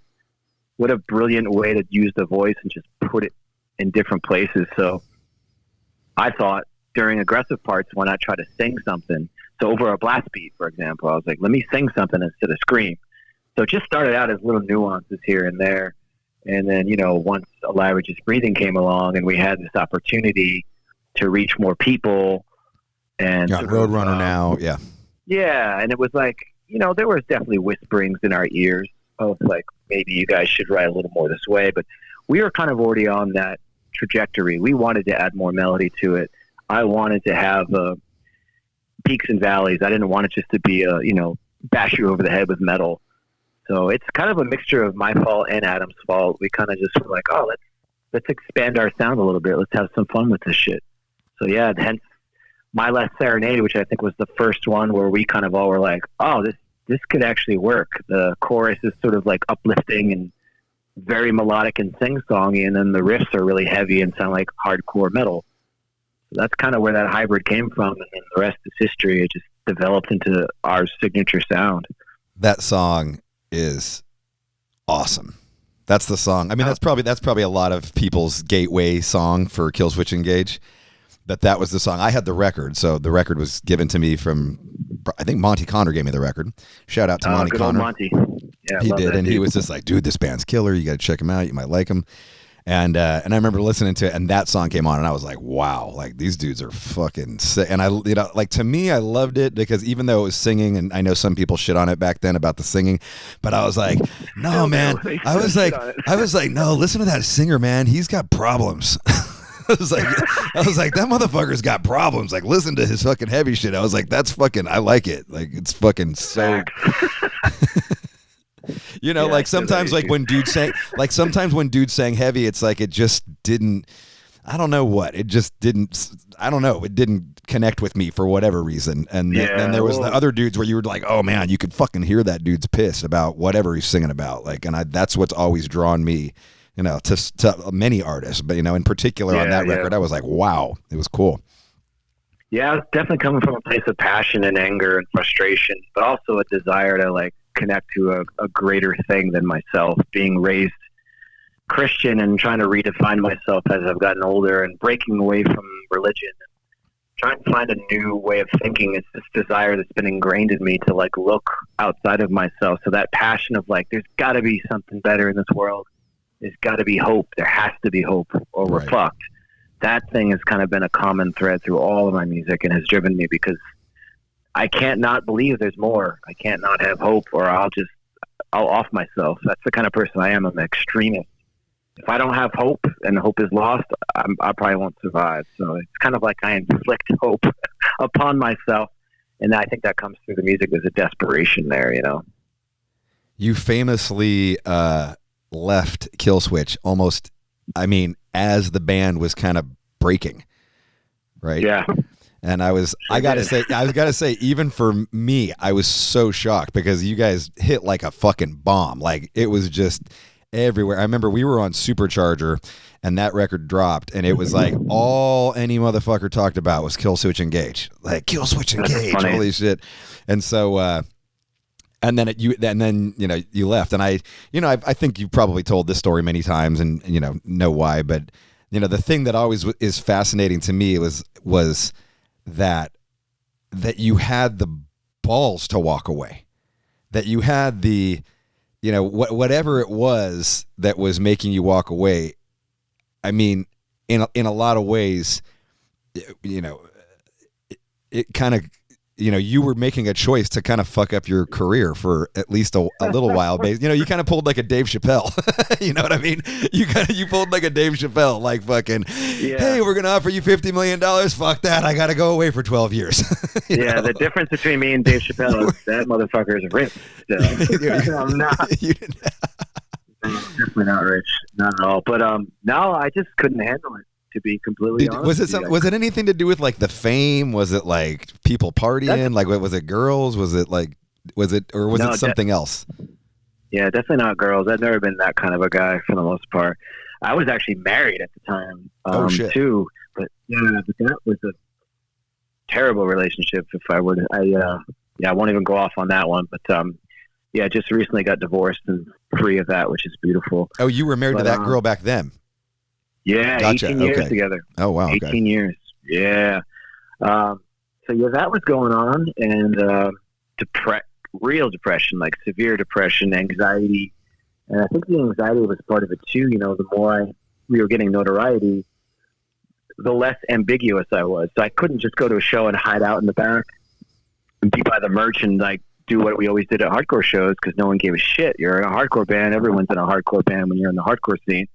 what a brilliant way to use the voice and just put it in different places. So I thought during aggressive parts, why not try to sing something? So over a blast beat, for example, I was like, let me sing something instead of scream. So it just started out as little nuances here and there. And then, you know, once Alive or Just Breathing came along and we had this opportunity to reach more people and got Roadrunner now. Yeah. Yeah. And it was like, you know, there was definitely whisperings in our ears of like, maybe you guys should write a little more this way, but we were kind of already on that trajectory. We wanted to add more melody to it. I wanted to have peaks and valleys. I didn't want it just to be bash you over the head with metal. So it's kind of a mixture of my fault and Adam's fault. We kind of just were like, oh, let's expand our sound a little bit. Let's have some fun with this shit. So yeah, hence My Last Serenade, which I think was the first one where we kind of all were like, oh, this could actually work. The chorus is sort of like uplifting and very melodic and sing-songy, and then the riffs are really heavy and sound like hardcore metal. So that's kind of where that hybrid came from, and then the rest is history. It just developed into our signature sound. That song is awesome. That's the song. I mean, that's probably a lot of people's gateway song for Killswitch Engage. That was the song. I had the record, so the record was given to me from, I think Monty Connor gave me the record. Shout out to Monty good Connor. Old Monty. Yeah, he love did, that and dude. he was just like, dude, this band's killer. You got to check him out. You might like him. And I remember listening to it, and that song came on, and I was like, wow, like these dudes are fucking sick. And like to me, I loved it because even though it was singing, and I know some people shit on it back then about the singing, but I was like, no, man. I was like, no, listen to that singer, man. He's got problems. I was like, that motherfucker's got problems. Like, listen to his fucking heavy shit. I was like, that's fucking, I like it. Like, it's fucking so. You know, like sometimes, like when dudes sang heavy, it's like it just didn't. I don't know what it just didn't. I don't know. It didn't connect with me for whatever reason. And then there was the other dudes where you were like, oh man, you could fucking hear that dude's pissed about whatever he's singing about. Like, and that's what's always drawn me. You know, to many artists, but, you know, in particular on that record, I was like, wow, it was cool. Yeah, I was definitely coming from a place of passion and anger and frustration, but also a desire to, like, connect to a greater thing than myself, being raised Christian and trying to redefine myself as I've gotten older and breaking away from religion and trying to find a new way of thinking. It's this desire that's been ingrained in me to, like, look outside of myself. So that passion of, like, there's got to be something better in this world. There's got to be hope. There has to be hope, or we're fucked. That thing has kind of been a common thread through all of my music and has driven me because I can't not believe there's more. I can't not have hope, or I'll off myself. That's the kind of person I am. I'm an extremist. If I don't have hope and hope is lost, I probably won't survive. So it's kind of like I inflict hope upon myself. And I think that comes through the music. There's a desperation there, you know? You famously, left Killswitch almost, I mean, as the band was kind of breaking, right? Yeah. And I gotta say, even for me, I was so shocked because you guys hit like a fucking bomb. Like, it was just everywhere. I remember we were on Supercharger and that record dropped, and it was like all any motherfucker talked about was Killswitch Engage. Like, Killswitch Engage, holy shit. And so, and then you left, and I think you've probably told this story many times, and know why. But the thing that always is fascinating to me was that you had the balls to walk away, that you had the whatever it was that was making you walk away. I mean, in a lot of ways, it kind of. You were making a choice to kind of fuck up your career for at least a little while. You kind of pulled like a Dave Chappelle. You know what I mean? You pulled like a Dave Chappelle, like fucking, hey, we're going to offer you $50 million. Fuck that. I got to go away for 12 years. Yeah. The difference between me and Dave Chappelle is that motherfucker is rich. So. I'm not. Definitely not rich. Not at all. But no, I just couldn't handle it. To be completely honest, was it anything to do with like the fame? Was it like people partying? Like, was it girls? Was it something else? Yeah, definitely not girls. I've never been that kind of a guy for the most part. I was actually married at the time, too. But that was a terrible relationship. If I would, I won't even go off on that one. But just recently got divorced and free of that, which is beautiful. Oh, you were married to that girl back then. Yeah, gotcha. 18 years together. Oh, wow. 18 years. Yeah. So, that was going on, and real depression, like severe depression, anxiety. And I think the anxiety was part of it, too. The more we were getting notoriety, the less ambiguous I was. So I couldn't just go to a show and hide out in the back and be by the merch and, like, do what we always did at hardcore shows because no one gave a shit. You're in a hardcore band. Everyone's in a hardcore band when you're in the hardcore scene.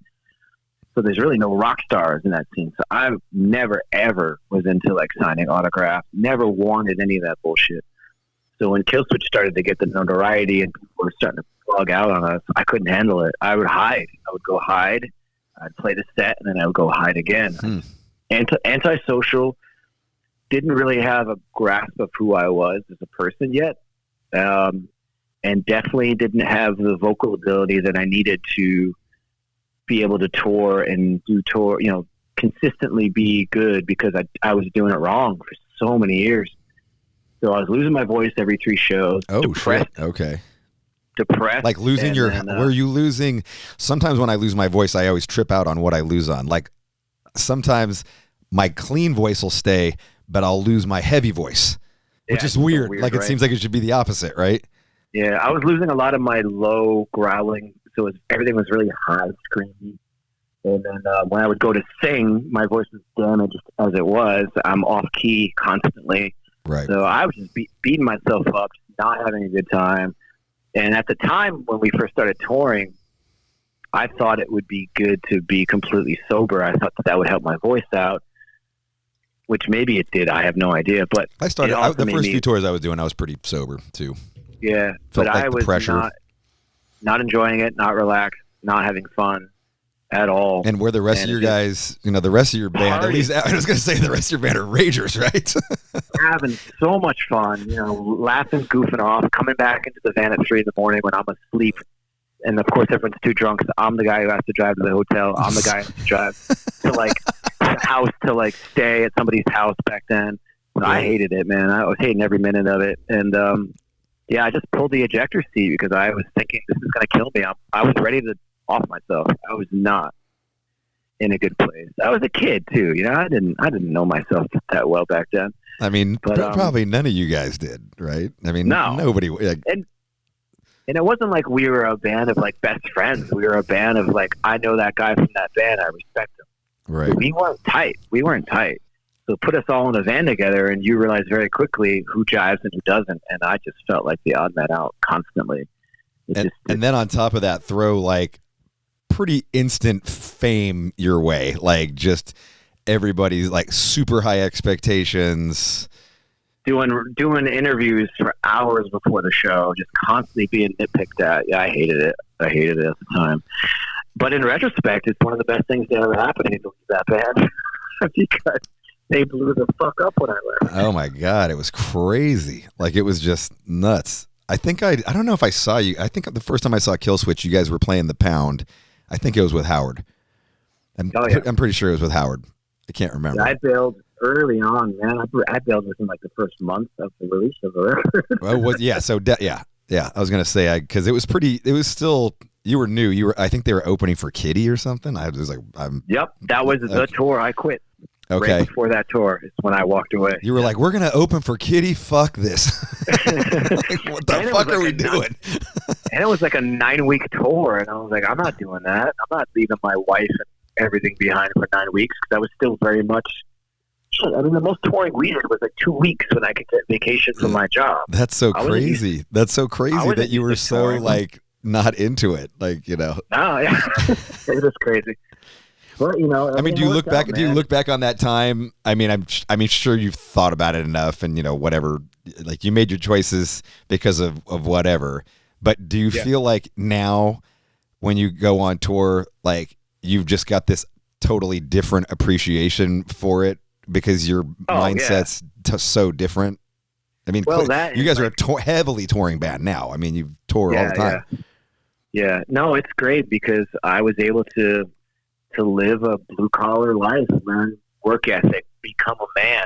So there's really no rock stars in that scene. So I never, ever was into like signing autographs, never wanted any of that bullshit. So when Killswitch started to get the notoriety and people were starting to plug out on us, I couldn't handle it. I would hide. I would go hide. I'd play the set and then I would go hide again. Antisocial, didn't really have a grasp of who I was as a person yet. And definitely didn't have the vocal ability that I needed to be able to tour and do tour, consistently be good because I was doing it wrong for so many years. So I was losing my voice every 3 shows. Oh, shit. Okay. depressed. Like losing were you losing? Sometimes when I lose my voice, I always trip out on what I lose on. Like sometimes my clean voice will stay, but I'll lose my heavy voice, which is weird. So weird. Like it seems like it should be the opposite, right? Yeah, I was losing a lot of my low growling, so everything was really high, screamy. And then when I would go to sing, my voice was damaged as it was. I'm off key constantly. Right. So I was just beating myself up, not having a good time. And at the time when we first started touring, I thought it would be good to be completely sober. I thought that would help my voice out, which maybe it did. I have no idea. But I started the first few tours I was doing, I was pretty sober too. Yeah, Felt but like I was not enjoying it, not relaxed, not having fun at all. And were the rest of your guys, the rest of your band, at least I was going to say the rest of your band are ragers, right? Having so much fun, laughing, goofing off, coming back into the van at 3 a.m. when I'm asleep. And of course, everyone's too drunk. So I'm the guy who has to drive to the hotel. I'm the guy who has to drive to the house to stay at somebody's house back then. So I hated it, man. I was hating every minute of it. And, I just pulled the ejector seat because I was thinking this is going to kill me. I was ready to off myself. I was not in a good place. I was a kid too, I didn't know myself that well back then. I mean, but, probably none of you guys did, right? I mean, no. Nobody. And it wasn't like we were a band of best friends. We were a band of I know that guy from that band. I respect him. Right. But we weren't tight. So put us all in a van together, and you realize very quickly who jives and who doesn't. And I just felt like the odd man out constantly. And then on top of that, throw pretty instant fame your way. Just everybody's super high expectations. Doing interviews for hours before the show, just constantly being nitpicked at. Yeah, I hated it. I hated it at the time. But in retrospect, it's one of the best things that ever happened to that band because they blew the fuck up when I left. Oh my God, it was crazy. It was just nuts. I think I don't know if I saw you. I think the first time I saw Killswitch, you guys were playing the Pound. I think it was with Howard. I'm pretty sure it was with Howard. I can't remember. I bailed early on, man. I bailed within the first month of the release of the record. Yeah. I was gonna say because it was pretty. It was still you were new. I think they were opening for Kitty or something. I was Yep, that was the tour. I quit. Okay. Right before that tour is when I walked away. You were we're going to open for Kitty? Fuck this. What the fuck are we doing? And it was a 9-week tour. And I was I'm not doing that. I'm not leaving my wife and everything behind for 9 weeks because I was still very much. I mean, the most touring we did was 2 weeks when I could get vacation from my job. That's so crazy. That's so crazy that you were so not into it. Oh, yeah. It was crazy. But, I mean, do you look back? Do you look back on that time? I mean, sure you've thought about it enough, and whatever. You made your choices because of whatever. But do you feel like now, when you go on tour, you've just got this totally different appreciation for it because your mindset's so different? I mean, you guys are a heavily touring band now. I mean, you tour all the time. Yeah. No, it's great because I was able to live a blue-collar life, learn work ethic, become a man,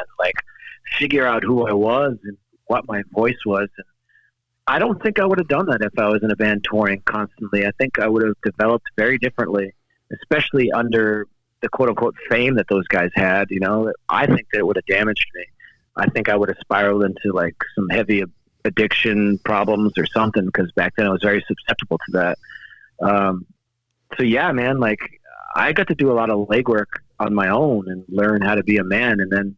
figure out who I was and what my voice was. And I don't think I would have done that if I was in a band touring constantly. I think I would have developed very differently, especially under the quote-unquote fame that those guys had. I think that it would have damaged me. I think I would have spiraled into some heavy addiction problems or something because back then I was very susceptible to that. So yeah, man, I got to do a lot of legwork on my own and learn how to be a man. And then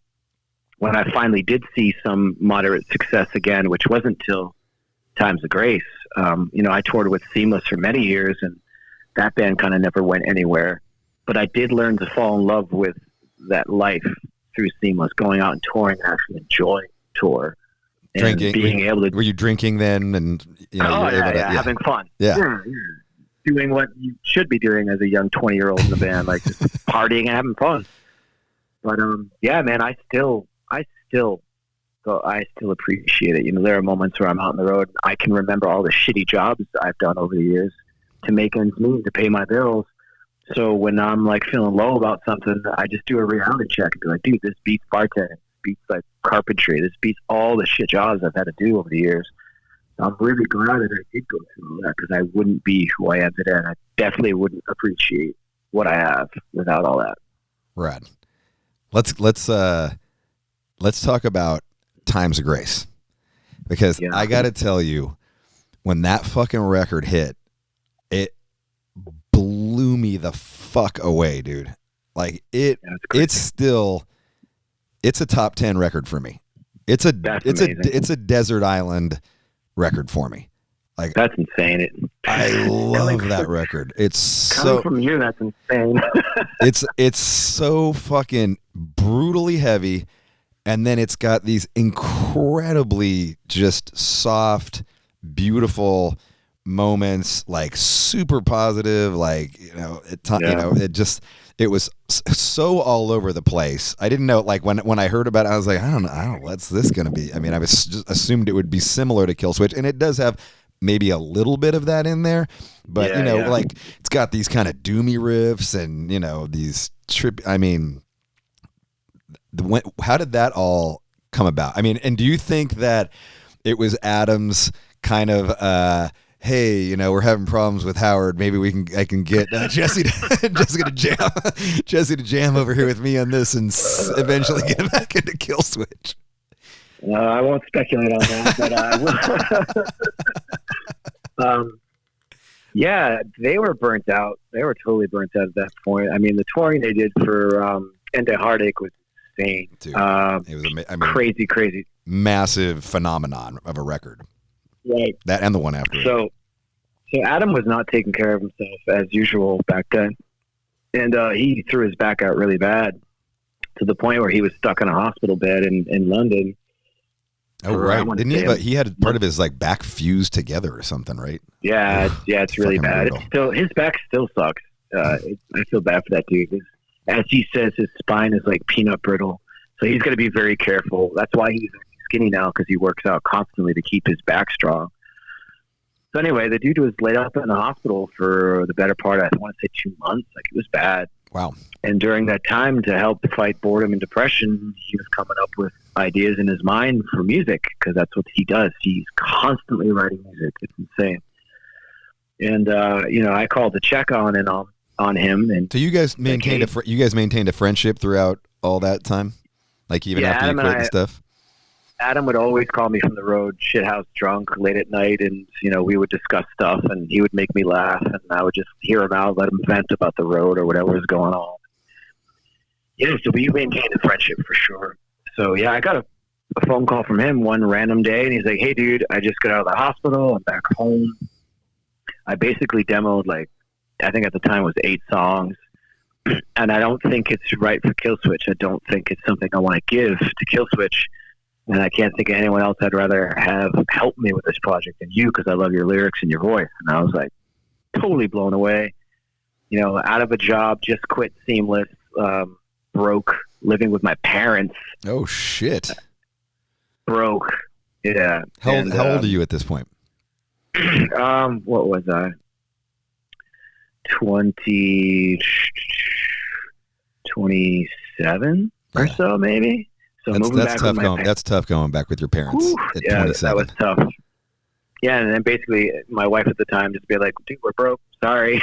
when I finally did see some moderate success again, which wasn't till Times of Grace, I toured with Seamless for many years and that band kind of never went anywhere. But I did learn to fall in love with that life through Seamless, going out and touring and actually enjoying tour. And drinking, being able to... Were you drinking then? And, having fun. Yeah. Doing what you should be doing as a young 20-year-old in the band, just partying and having fun. But man, I still appreciate it. There are moments where I'm out on the road and I can remember all the shitty jobs I've done over the years to make ends meet, to pay my bills. So when I'm feeling low about something, I just do a reality check and be dude, this beats bartending, this beats carpentry, this beats all the shit jobs I've had to do over the years. I'm really glad that I did go through all that, because I wouldn't be who I am today, and I definitely wouldn't appreciate what I have without all that. Rad. Let's talk about Times of Grace, because I got to tell you, when that fucking record hit, it blew me the fuck away, dude. Like it's a top 10 record for me. It's a desert island record for me. Like, that's insane. I love that record. It's coming from you, that's insane. it's so fucking brutally heavy, and then it's got these incredibly just soft, beautiful moments, like super positive, like, it was so all over the place. I didn't know, like, when I heard about it, I was like, I don't know, what's this going to be? I mean, I was just assumed it would be similar to Killswitch, and it does have maybe a little bit of that in there, but like, it's got these kind of doomy riffs and, these I mean, how did that all come about? I mean, and do you think that it was Adam's kind of, hey, we're having problems with Howard. Maybe I can get Jesse to jam over here with me on this, and eventually get back into Killswitch. I won't speculate on that, but I will. Yeah, they were burnt out. They were totally burnt out at that point. I mean, the touring they did for End of Heartache was insane. Dude, it was crazy, massive phenomenon of a record. Right. That and the one after. So Adam was not taking care of himself as usual back then, and he threw his back out really bad, to the point where he was stuck in a hospital bed in London. Oh, right. Didn't he had part of his like back fused together or something, right? Yeah, it's really bad. His back still sucks. I feel bad for that dude. As he says, his spine is like peanut brittle, so he's got to be very careful. That's why he's skinny now, because he works out constantly to keep his back strong. So anyway, the dude was laid up in the hospital for the better part, I want to say 2 months. Like, it was bad. Wow. And during that time, to help fight boredom and depression, he was coming up with ideas in his mind for music, because that's what he does. He's constantly writing music. It's insane. And I called to check on him. And so you guys maintained a friendship throughout all that time, like even after you quit and stuff. Adam would always call me from the road, shithouse drunk, late at night, and we would discuss stuff, and he would make me laugh, and I would just hear him out, let him vent about the road or whatever was going on. Yeah, so we maintained a friendship for sure. So yeah, I got a phone call from him one random day, and he's like, "Hey, dude, I just got out of the hospital. I'm back home." I basically demoed, like, I think at the time it was 8 songs, and I don't think it's right for Killswitch. I don't think it's something I want to give to Killswitch. And I can't think of anyone else I'd rather have help me with this project than you, because I love your lyrics and your voice. And I was like totally blown away. Out of a job, just quit Seamless, broke, living with my parents. Oh, shit. Broke. Yeah. How old are you at this point? What was I? 27 or so, maybe. So that's tough going. That's tough going back with your parents at 27. That was tough. Yeah, and then basically my wife at the time just be like, "Dude, we're broke. Sorry."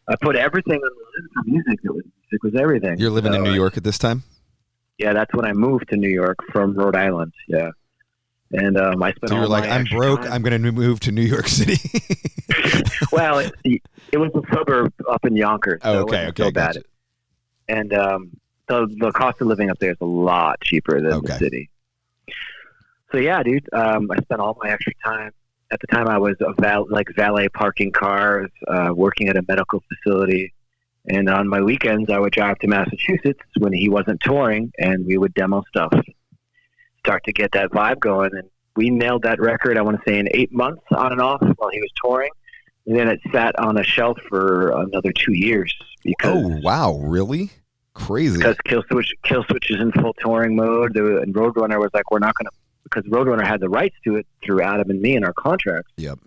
I put everything on the list for music. It was everything. You're living in New York at this time? Yeah, that's when I moved to New York from Rhode Island. Yeah, and I spent. So you're like, "I'm broke. I'm going to move to New York City." Well, it was a suburb up in Yonkers. So okay, so gotcha. And so the cost of living up there is a lot cheaper than the city. So yeah, dude, I spent all my extra time. At the time, I was valet parking cars, working at a medical facility, and on my weekends, I would drive to Massachusetts when he wasn't touring, and we would demo stuff, start to get that vibe going. And we nailed that record, I want to say, in 8 months on and off while he was touring, and then it sat on a shelf for another 2 years. Oh wow, really? Crazy. Because Killswitch is in full touring mode, and Roadrunner was like, we're not going to, because Roadrunner had the rights to it through Adam and me in our contracts. Yep.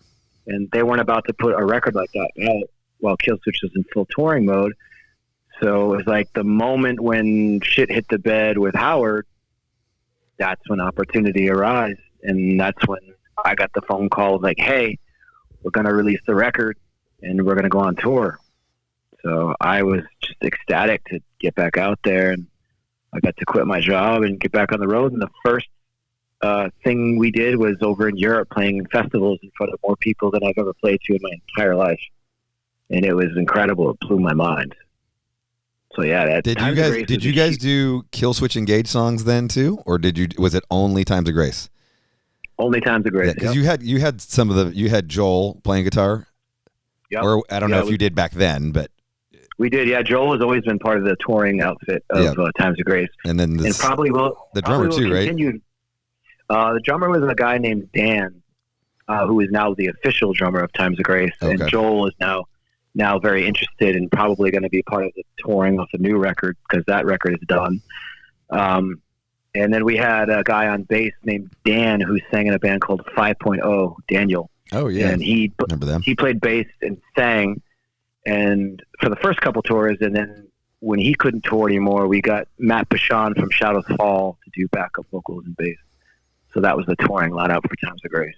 And they weren't about to put a record like that out while Killswitch was in full touring mode. So it was like the moment when shit hit the bed with Howard, that's when opportunity arose. And that's when I got the phone call like, hey, we're going to release the record and we're going to go on tour. So I was just ecstatic to get back out there, and I got to quit my job and get back on the road. And the first thing we did was over in Europe, playing in festivals in front of more people than I've ever played to in my entire life. And it was incredible. It blew my mind. So yeah, did you guys do Killswitch Engage songs then too, or was it only Times of Grace? Only Times of Grace. Because you had Joel playing guitar, or I don't know if you did back then, but we did. Yeah, Joel has always been part of the touring outfit of Times of Grace, and then probably the drummer too, right? The drummer was a guy named Dan, who is now the official drummer of Times of Grace, and Joel is now very interested and probably going to be part of the touring of the new record because that record is done. And then we had a guy on bass named Dan who sang in a band called 5.0, Daniel. Oh yeah, and he remember them. He played bass and sang, and for the first couple tours, and then when he couldn't tour anymore, we got Matt Bashan from Shadows Fall to do backup vocals and bass. So that was the touring lineup for Times of Grace.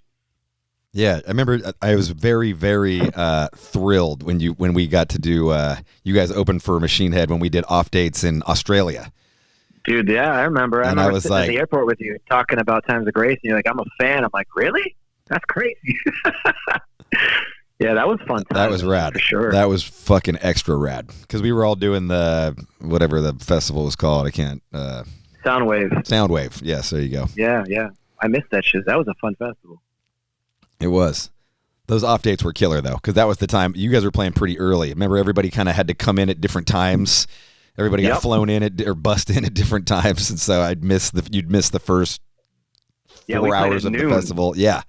Yeah, I remember I was very, very thrilled when we got to do, you guys opened for Machine Head when we did off dates in Australia. Dude, yeah, I remember. I was sitting at the airport with you talking about Times of Grace, and you're like, I'm a fan. I'm like, really? That's crazy. Yeah, that was fun. That was rad. For sure. That was fucking extra rad. Because we were all doing whatever the festival was called. I can't. Soundwave. Yes, there you go. Yeah. I missed that shit. That was a fun festival. It was. Those off dates were killer, though, because that was the time. You guys were playing pretty early. Remember, everybody kind of had to come in at different times. Everybody got flown in or bussed in at different times, and so you'd miss the first 4 hours of the festival. Yeah.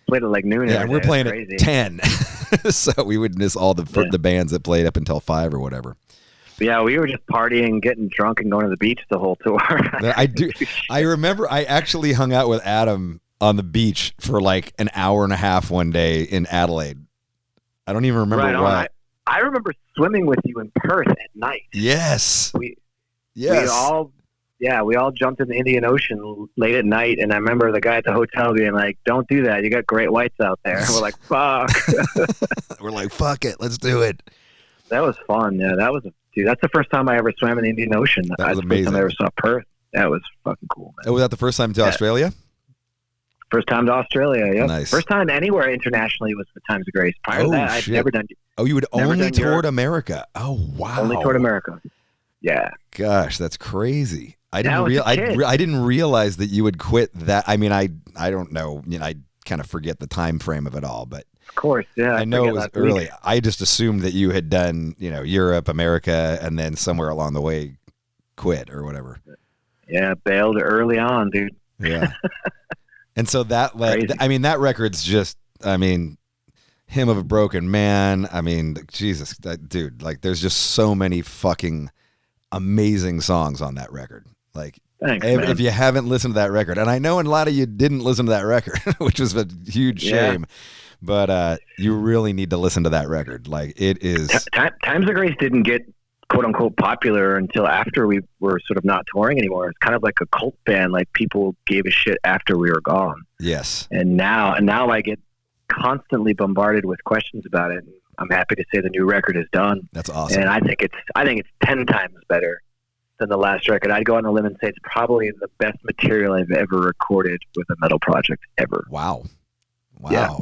Played at like noon. Yeah, we're playing at 10, so we would miss all the bands that played up until 5 or whatever. Yeah, we were just partying, getting drunk, and going to the beach the whole tour. I remember I actually hung out with Adam on the beach for like an hour and a half one day in Adelaide. I don't even remember why. I remember swimming with you in Perth at night. Yes. We all jumped in the Indian Ocean late at night, and I remember the guy at the hotel being like, "Don't do that. You got great whites out there." And we're like, "Fuck." We're like, "Fuck it, let's do it." That was fun. Yeah, dude. That's the first time I ever swam in the Indian Ocean. That was the amazing. First time I ever saw Perth. That was fucking cool, man. Oh, was that the first time to Australia? First time to Australia. Yeah. Nice. First time anywhere internationally was for Times of Grace. Prior to that, I'd never done. Oh, you would only toured America. Oh, wow. Only toured America. Yeah. Gosh, that's crazy. I didn't realize that you would quit that. I mean, I don't know. I kind of forget the time frame of it all, but of course, yeah. I know it was early. I just assumed that you had done, Europe, America, and then somewhere along the way quit or whatever. Yeah, bailed early on, dude. Yeah. And so that that record's just, Hymn of a Broken Man. I mean, Jesus, dude, like there's just so many fucking amazing songs on that record. Like, thanks, if you haven't listened to that record, and I know a lot of you didn't listen to that record, which was a huge shame, but you really need to listen to that record. Like, it is. Times of Grace didn't get quote unquote popular until after we were sort of not touring anymore. It's kind of like a cult band. Like, people gave a shit after we were gone. Yes. And now I get constantly bombarded with questions about it. I'm happy to say the new record is done. That's awesome. And I think it's 10 times better than the last record. I'd go on a limb and say it's probably the best material I've ever recorded with a metal project ever. Wow,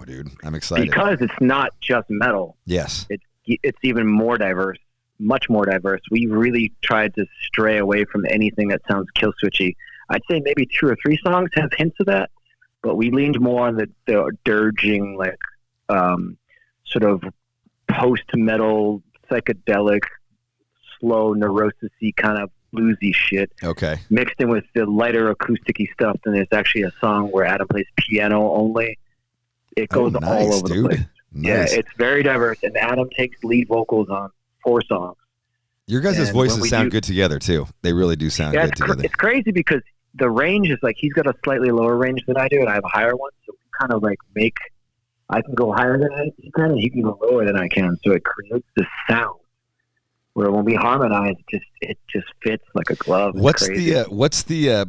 dude. I'm excited. Because it's not just metal. Yes. It's even more diverse. Much more diverse. We really tried to stray away from anything that sounds Killswitchy. I'd say maybe 2 or 3 songs have hints of that, but we leaned more on the dirging, like sort of post-metal, psychedelic, slow, neurosis-y kind of bluesy shit. Okay. Mixed in with the lighter acoustic-y stuff. And there's actually a song where Adam plays piano only. It goes all over the place. Nice. Yeah, it's very diverse. And Adam takes lead vocals on 4 songs. Your guys' voices sound good together, too. They really do sound good together. It's crazy because the range is like, he's got a slightly lower range than I do, and I have a higher one. So we kind of like I can go higher than he can, and he can go lower than I can. So it creates this sound where when we harmonize, it just fits like a glove. What's the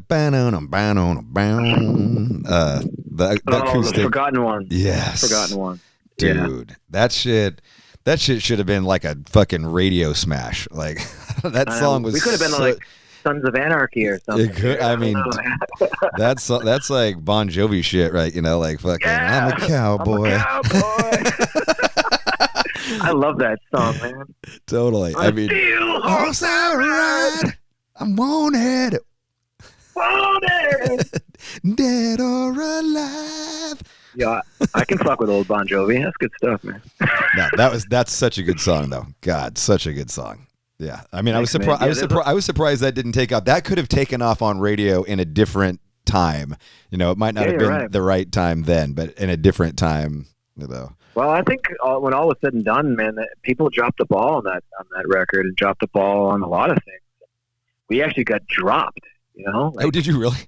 The acoustic. The Forgotten One. Yes. Forgotten One. Dude, that shit should have been like a fucking radio smash. Like that song was. We could have been like Sons of Anarchy or something. It could, I mean, that's like Bon Jovi shit, right? You know, like fucking. Yeah, I'm a cowboy. I love that song, man. Totally. I mean, horse I ride. I'm wanted. Dead or alive. Yeah, I can fuck with old Bon Jovi. That's good stuff, man. No, that's such a good song, though. God, such a good song. Yeah, I mean, Thanks, I was surprised that didn't take off. That could have taken off on radio in a different time. You know, it might not have been the right time then, but in a different time, though. Well, I think when all was said and done, man, people dropped the ball on that record and dropped the ball on a lot of things. We actually got dropped. You know? Like, oh, did you really?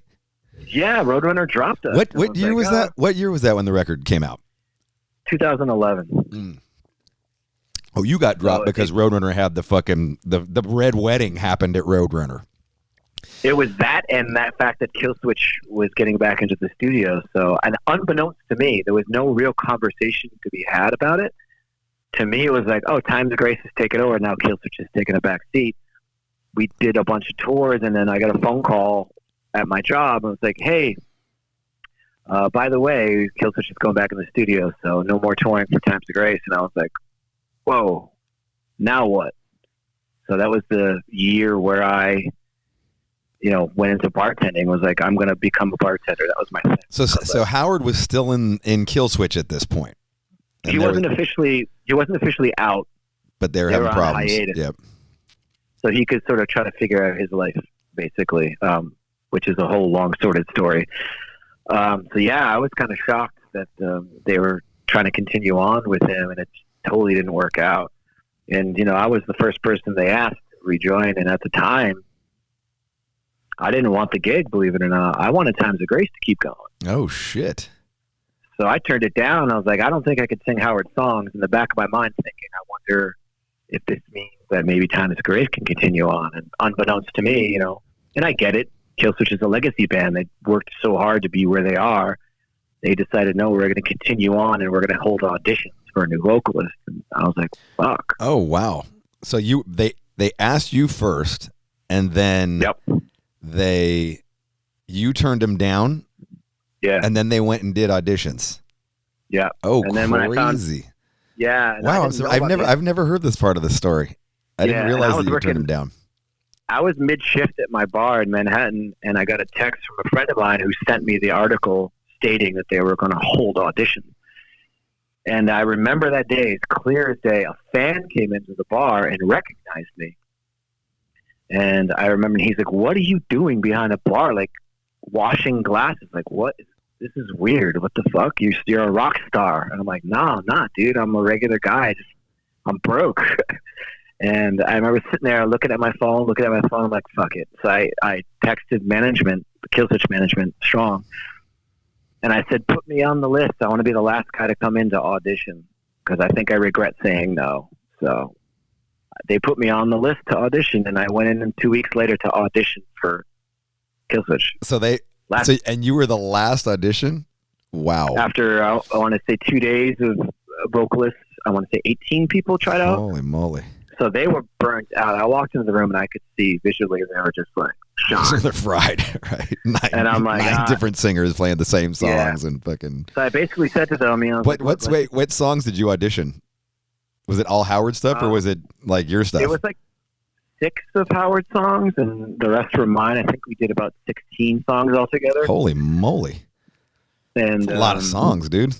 Yeah, Roadrunner dropped us. What year was that? What year was that when the record came out? 2011. Mm. Oh, you got dropped because Roadrunner had the fucking the red wedding happened at Roadrunner. It was that, and that fact that Killswitch was getting back into the studio. So, and unbeknownst to me, there was no real conversation to be had about it. To me, it was like, oh, Times of Grace has taken over. Now Killswitch has taken a back seat. We did a bunch of tours, and then I got a phone call at my job. And it was like, hey, by the way, Killswitch is going back in the studio, so no more touring for Times of Grace. And I was like, whoa, now what? So that was the year where I, went into bartending. Was like, I'm going to become a bartender. That was my thing. So Howard was still in Killswitch at this point. He wasn't officially out, but they were having problems. Hiatus. Yep. So he could sort of try to figure out his life, basically, which is a whole long, sordid story. So, yeah, I was kind of shocked that they were trying to continue on with him, and it totally didn't work out. And, I was the first person they asked to rejoin, and at the time, I didn't want the gig, believe it or not. I wanted Times of Grace to keep going. Oh, shit. So I turned it down. I was like, I don't think I could sing Howard songs. In the back of my mind thinking, I wonder if this means that maybe Times of Grace can continue on. And unbeknownst to me, and I get it, Killswitch is a legacy band. They worked so hard to be where they are. They decided, no, we're going to continue on and we're going to hold auditions for a new vocalist. And I was like, fuck. Oh, wow. So they asked you first, and then you turned them down. Yeah. And then they went and did auditions. Yeah. Oh, and then crazy. Yeah. Wow. I've never heard this part of the story. I didn't realize that you turned them down. I was mid-shift at my bar in Manhattan, and I got a text from a friend of mine who sent me the article stating that they were going to hold auditions. And I remember that day, as clear as day, a fan came into the bar and recognized me. And I remember he's like, what are you doing behind a bar? Like, washing glasses. Like, what? This is weird. What the fuck? You're a rock star. And I'm like, no, I'm not, dude. I'm a regular guy. I'm broke. And I remember sitting there looking at my phone. I'm like, fuck it. So I texted management, Killswitch management, strong. And I said, put me on the list. I want to be the last guy to come in to audition because I think I regret saying no. So they put me on the list to audition, and I went in 2 weeks later to audition for Killswitch. And you were the last audition? Wow. After, I want to say 2 days of vocalists, I want to say 18 people tried out. Holy moly. So they were burnt out. I walked into the room and I could see visually they were just like shot. So they're fried, right? And I'm like, nine different singers playing the same songs and fucking. So I basically said to them, what songs did you audition? Was it all Howard stuff or was it like your stuff? It was like 6 of Howard songs and the rest were mine. I think we did about 16 songs altogether. Holy moly. And that's a lot of songs, dude.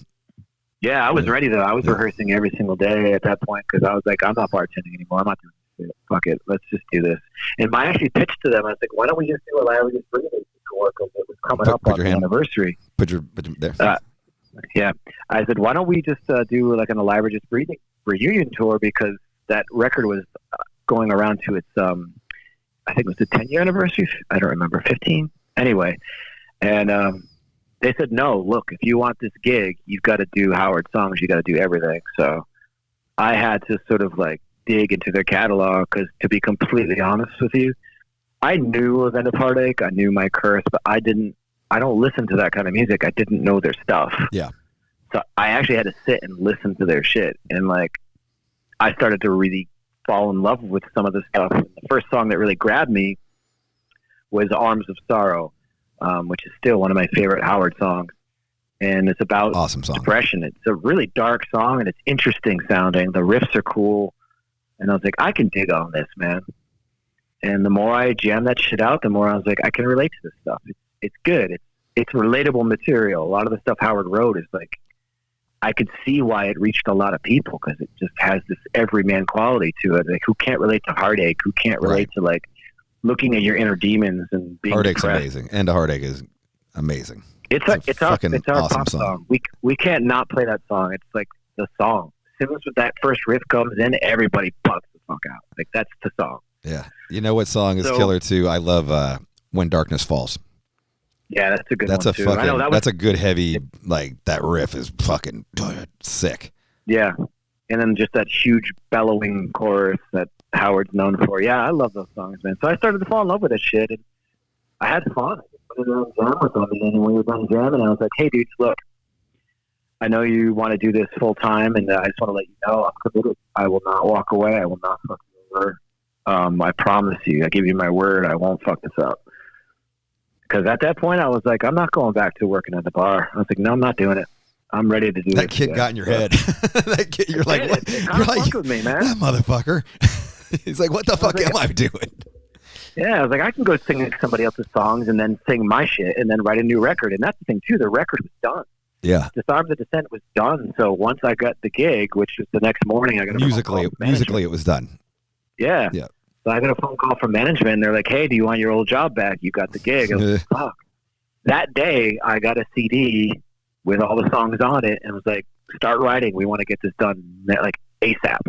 Yeah, I was ready though. I was rehearsing every single day at that point because I was like, I'm not bartending anymore. I'm not doing this. Fuck it. Let's just do this. And I actually pitched to them. I was like, why don't we just do a live just breathing tour because it was coming up on the anniversary. Put your there. Yeah. I said, why don't we just do like an Alive or Just Breathing reunion tour because that record was going around to its, I think it was the 10-year anniversary. I don't remember, 15. Anyway. And they said, no, look, if you want this gig, you've got to do Howard songs. You got to do everything. So I had to sort of like dig into their catalog because to be completely honest with you, I knew of End of Heartache. I knew My Curse, but I I don't listen to that kind of music. I didn't know their stuff. Yeah. So I actually had to sit and listen to their shit. And like, I started to really fall in love with some of the stuff. And the first song that really grabbed me was Arms of Sorrow, which is still one of my favorite Howard songs. And it's about awesome song. depression. It's a really dark song and it's interesting sounding. The riffs are cool. And I was like, I can dig on this, man. And the more I jammed that shit out, the more I was like, I can relate to this stuff. It's good. It's relatable material. A lot of the stuff Howard wrote is like, I could see why it reached a lot of people because it just has this everyman quality to it. Like, who can't relate to heartache? Who can't relate to like looking at your inner demons and being Heartache's depressed? Amazing. And a Heartache is amazing. It's our awesome pop song. We can't not play that song. It's like the song. As soon as that first riff comes in, everybody bugs the fuck out. Like, that's the song. Yeah. You know what song is killer too? I love When Darkness Falls. Yeah, that's a good that's one a too. fucking I know, that's a good heavy, like, that riff is fucking sick. Yeah. And then just that huge bellowing chorus that Howard's known for. Yeah, I love those songs, man. So I started to fall in love with that shit, and I had fun. I put it on jam with them, and then when we were done jamming, I was like, hey, dudes, look, I know you want to do this full time, and I just want to let you know I'm committed. I will not walk away. I will not fuck you over. I promise you. I give you my word. I won't fuck this up. Because at that point, I was like, I'm not going back to working at the bar. I was like, no, I'm not doing it. I'm ready to do that this. Kid got in your head. That kid, you're like, what? You're like, with me, man. That motherfucker. He's like, what the fuck am I doing? Yeah, I was like, I can go sing somebody else's songs and then sing my shit and then write a new record. And that's the thing, too. The record was done. Yeah. Disarm the Descent was done. So once I got the gig, which was the next morning, I got a musically it was done. Yeah. Yeah. So I got a phone call from management, and they're like, hey, do you want your old job back? You got the gig. I was like, fuck. That day, I got a CD with all the songs on it and was like, start writing. We want to get this done, like, ASAP.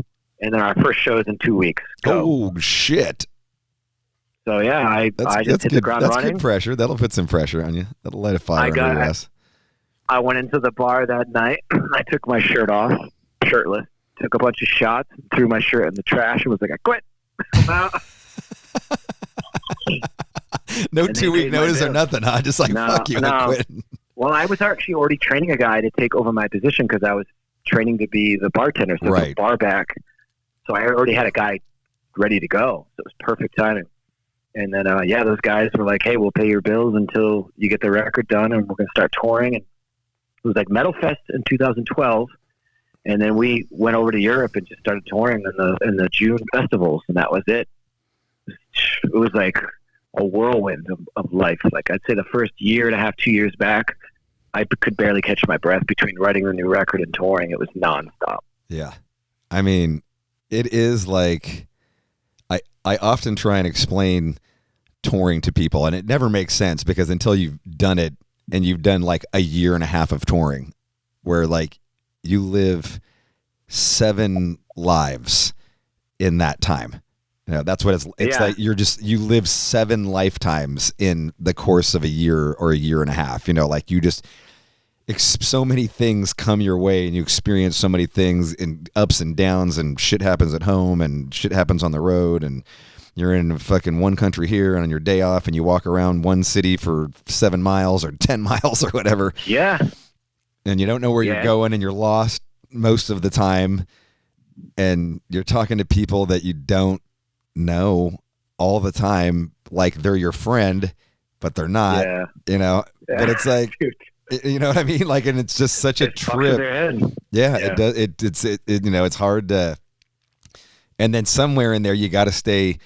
And then our first show is in 2 weeks. Oh, shit. So, yeah, I just hit the ground running. That's good pressure. That'll put some pressure on you. That'll light a fire under your ass. I went into the bar that night. I took my shirt off, shirtless, took a bunch of shots, threw my shirt in the trash, and was like, I quit. I'm out. No 2-week notice or nothing, huh? Just like, fuck you, I quit. Well, I was actually already training a guy to take over my position because I was training to be the bartender, so the bar back. So I already had a guy ready to go. So it was perfect timing. And then, those guys were like, hey, we'll pay your bills until you get the record done, and we're going to start touring. And it was like Metal Fest in 2012. And then we went over to Europe and just started touring in the June festivals, and that was it. It was like a whirlwind of life. Like, I'd say the first year and a half, 2 years back, I could barely catch my breath between writing the new record and touring. It was nonstop. Yeah. I mean, it is like, I often try and explain touring to people, and it never makes sense because until you've done it and you've done like a year and a half of touring where like you live 7 lives in that time. You know, that's what it's like. You live 7 lifetimes in the course of a year or a year and a half, you know, like you just, so many things come your way and you experience so many things in ups and downs, and shit happens at home and shit happens on the road, and you're in fucking one country here and on your day off and you walk around one city for 7 miles or 10 miles or whatever. Yeah. And you don't know where you're going, and you're lost most of the time, and you're talking to people that you don't know all the time, like they're your friend, but they're not, you know, but it's like, you know what I mean? Like, and it's just such a trip. Yeah, it does. It's you know, it's hard to, and then somewhere in there, you got to stay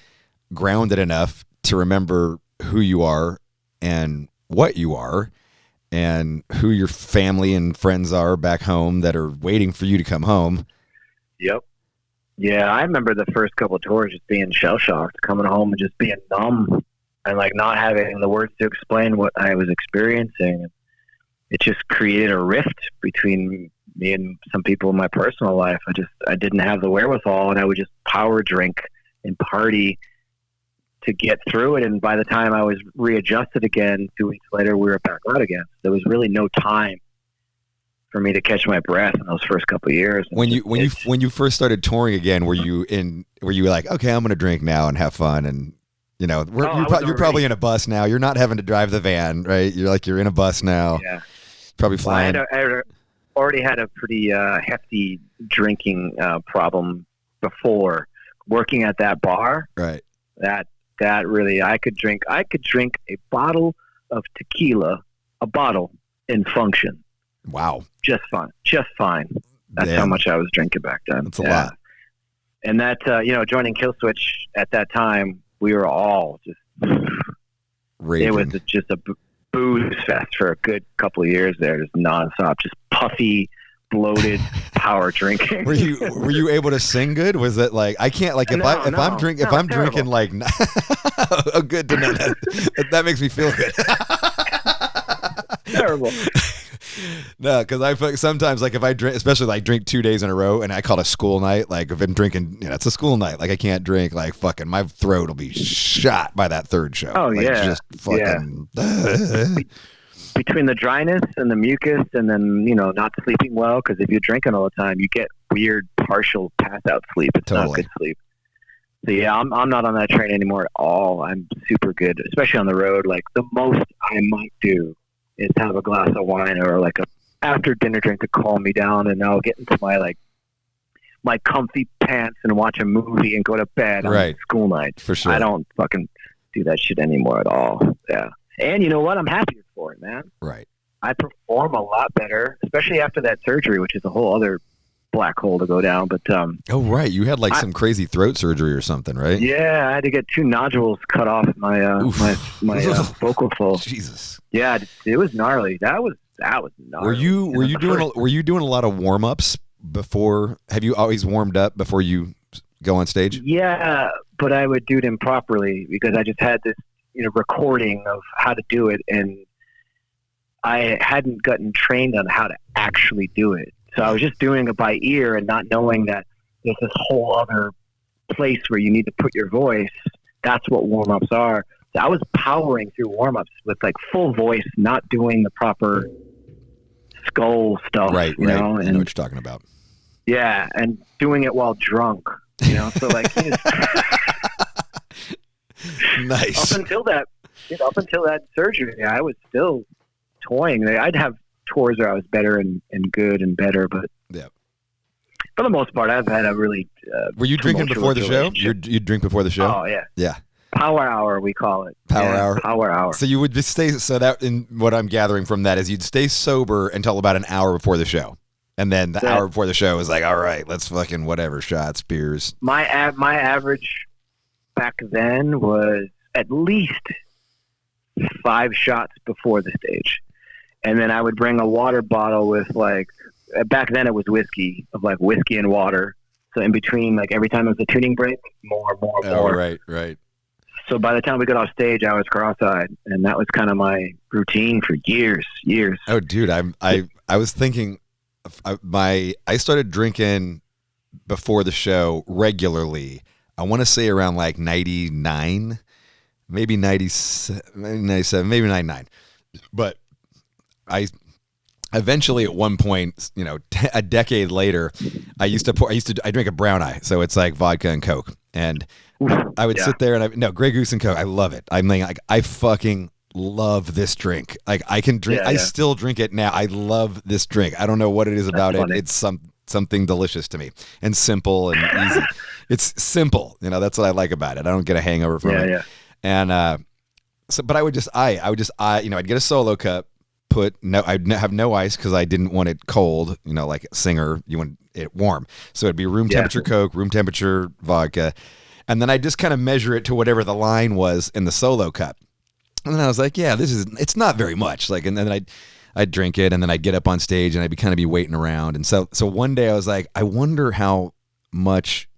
grounded enough to remember who you are and what you are and who your family and friends are back home that are waiting for you to come home. Yep. Yeah, I remember the first couple of tours just being shell-shocked, coming home and just being numb and like not having the words to explain what I was experiencing. It just created a rift between me and some people in my personal life. I didn't have the wherewithal, and I would just power drink and party to get through it. And by the time I was readjusted again, 2 weeks later, we were back out again. There was really no time for me to catch my breath in those first couple of years. When you first started touring again, were you like, okay, I'm going to drink now and have fun, and You know, I was you're probably in a bus now. You're not having to drive the van, right? You're in a bus now. Yeah. Probably flying. I had already had a pretty hefty drinking problem before working at that bar. Right. That really, I could drink a bottle of tequila, and function. Wow. Just fine. That's how much I was drinking back then. That's a lot. And that, joining Killswitch at that time, we were all just raging. It was just a booze fest for a good couple of years there, just nonstop, just puffy, bloated power drinking. Were you able to sing good? Was it like I can't like if I'm drinking like oh, good to know that makes me feel good. Terrible. No, because I feel like sometimes like if I drink, especially like drink 2 days in a row, and I call it a school night. Like if I'm drinking, it's a school night. Like I can't drink. Like fucking, my throat will be shot by that third show. Oh like, yeah, just fucking. Between the dryness and the mucus, and then not sleeping well, because if you're drinking all the time, you get weird partial pass out sleep. It's not good sleep. So yeah, I'm not on that train anymore at all. I'm super good, especially on the road. Like the most I might do is have a glass of wine or like a after dinner drink to calm me down, and I'll get into my comfy pants and watch a movie and go to bed on school nights. For sure. I don't fucking do that shit anymore at all. Yeah. And you know what? I'm happier for it, man. Right. I perform a lot better, especially after that surgery, which is a whole other black hole to go down. But oh right, you had like some crazy throat surgery or something, right? Yeah, I had to get 2 nodules cut off my vocal folds. Jesus. Yeah, it was gnarly. That was gnarly. Were you doing a lot of warm ups before? Have you always warmed up before you go on stage? Yeah, but I would do it improperly because I just had this recording of how to do it, and I hadn't gotten trained on how to actually do it. So I was just doing it by ear and not knowing that there's this whole other place where you need to put your voice. That's what warm-ups are. So I was powering through warm-ups with like full voice, not doing the proper skull stuff. Right. And, I know what you're talking about. Yeah, and doing it while drunk. So like nice. Up until that surgery, I was still toying. I'd have tours where I was better and good and better, but yeah, for the most part, I've had a really. Were you drinking before the show? You drink before the show? Oh yeah, yeah. Power hour, we call it. Power hour. So you would just stay. So that, in what I'm gathering from that, is you'd stay sober until about an hour before the show, and then the hour before the show is like, all right, let's fucking whatever, shots, beers. My average back then was at least 5 shots before the stage. And then I would bring a water bottle with back then it was whiskey and water. So in between, like every time there was a tuning break, more. Oh, right. So by the time we got off stage, I was cross-eyed, and that was kind of my routine for years. Oh, dude, I was thinking, I started drinking before the show regularly. I want to say around like 99, maybe 97, maybe 99, but I eventually at one point, a decade later, I drink a brown eye. So it's like vodka and Coke. And I would sit there and Grey Goose and Coke. I love it. I mean, I fucking love this drink. Like I can drink, I still drink it now. I love this drink. I don't know what it is about it. It's something delicious to me and simple and easy. It's simple. That's what I like about it. I don't get a hangover from it. Yeah. And, but I would just, I'd get a solo cup. I'd have no ice because I didn't want it cold. Like a singer, you want it warm. So it'd be room temperature Coke, room temperature vodka, and then I just kind of measure it to whatever the line was in the solo cup. And then I was like, yeah, it's not very much. Like, and then I'd drink it, and then I'd get up on stage, and I'd be waiting around. And so one day I was like, I wonder how much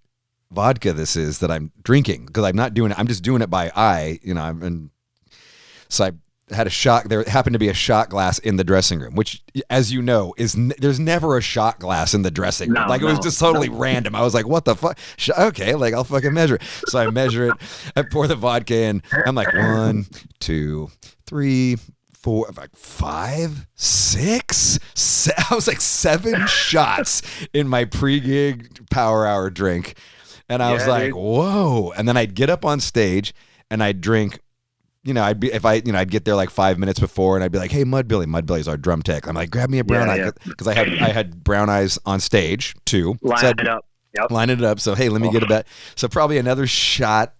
vodka this is that I'm drinking, because I'm not doing it. I'm just doing it by eye, and so I had a shot. There happened to be a shot glass in the dressing room, which, as you know, there's never a shot glass in the dressing room. It was just totally random. I was like, what the fuck? Okay, like I'll fucking measure it. So I measure it. I pour the vodka in. I'm like 1, 2, 3, 4, like 5, 6. I was like 7 shots in my pre-gig power hour drink, and I was like, whoa. And then I'd get up on stage. and I'd drink. I'd get there like 5 minutes before, and I'd be like, "Hey, Mudbilly's our drum tech." I'm like, "Grab me a brown eye," because I had brown eyes on stage too. Line it up. Yep. Lining it up. So hey, let me get a bet. So probably another shot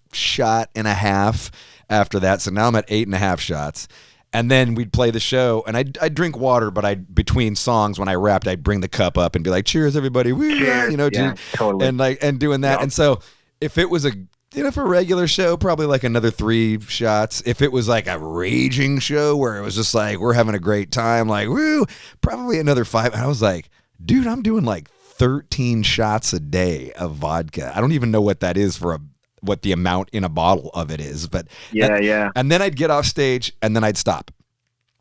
and a half after that. So now I'm at 8.5 shots. And then we'd play the show, and I'd drink water, but between songs when I rapped, I'd bring the cup up and be like, "Cheers, everybody!" Cheers. Totally. And doing that. Yep. And so if it was for a regular show, probably like another 3 shots. If it was like a raging show where it was just like we're having a great time, like woo, probably another 5. And I was like, dude, I'm doing like 13 shots a day of vodka. I don't even know what that is what the amount in a bottle of it is, but yeah. And then I'd get off stage and then I'd stop.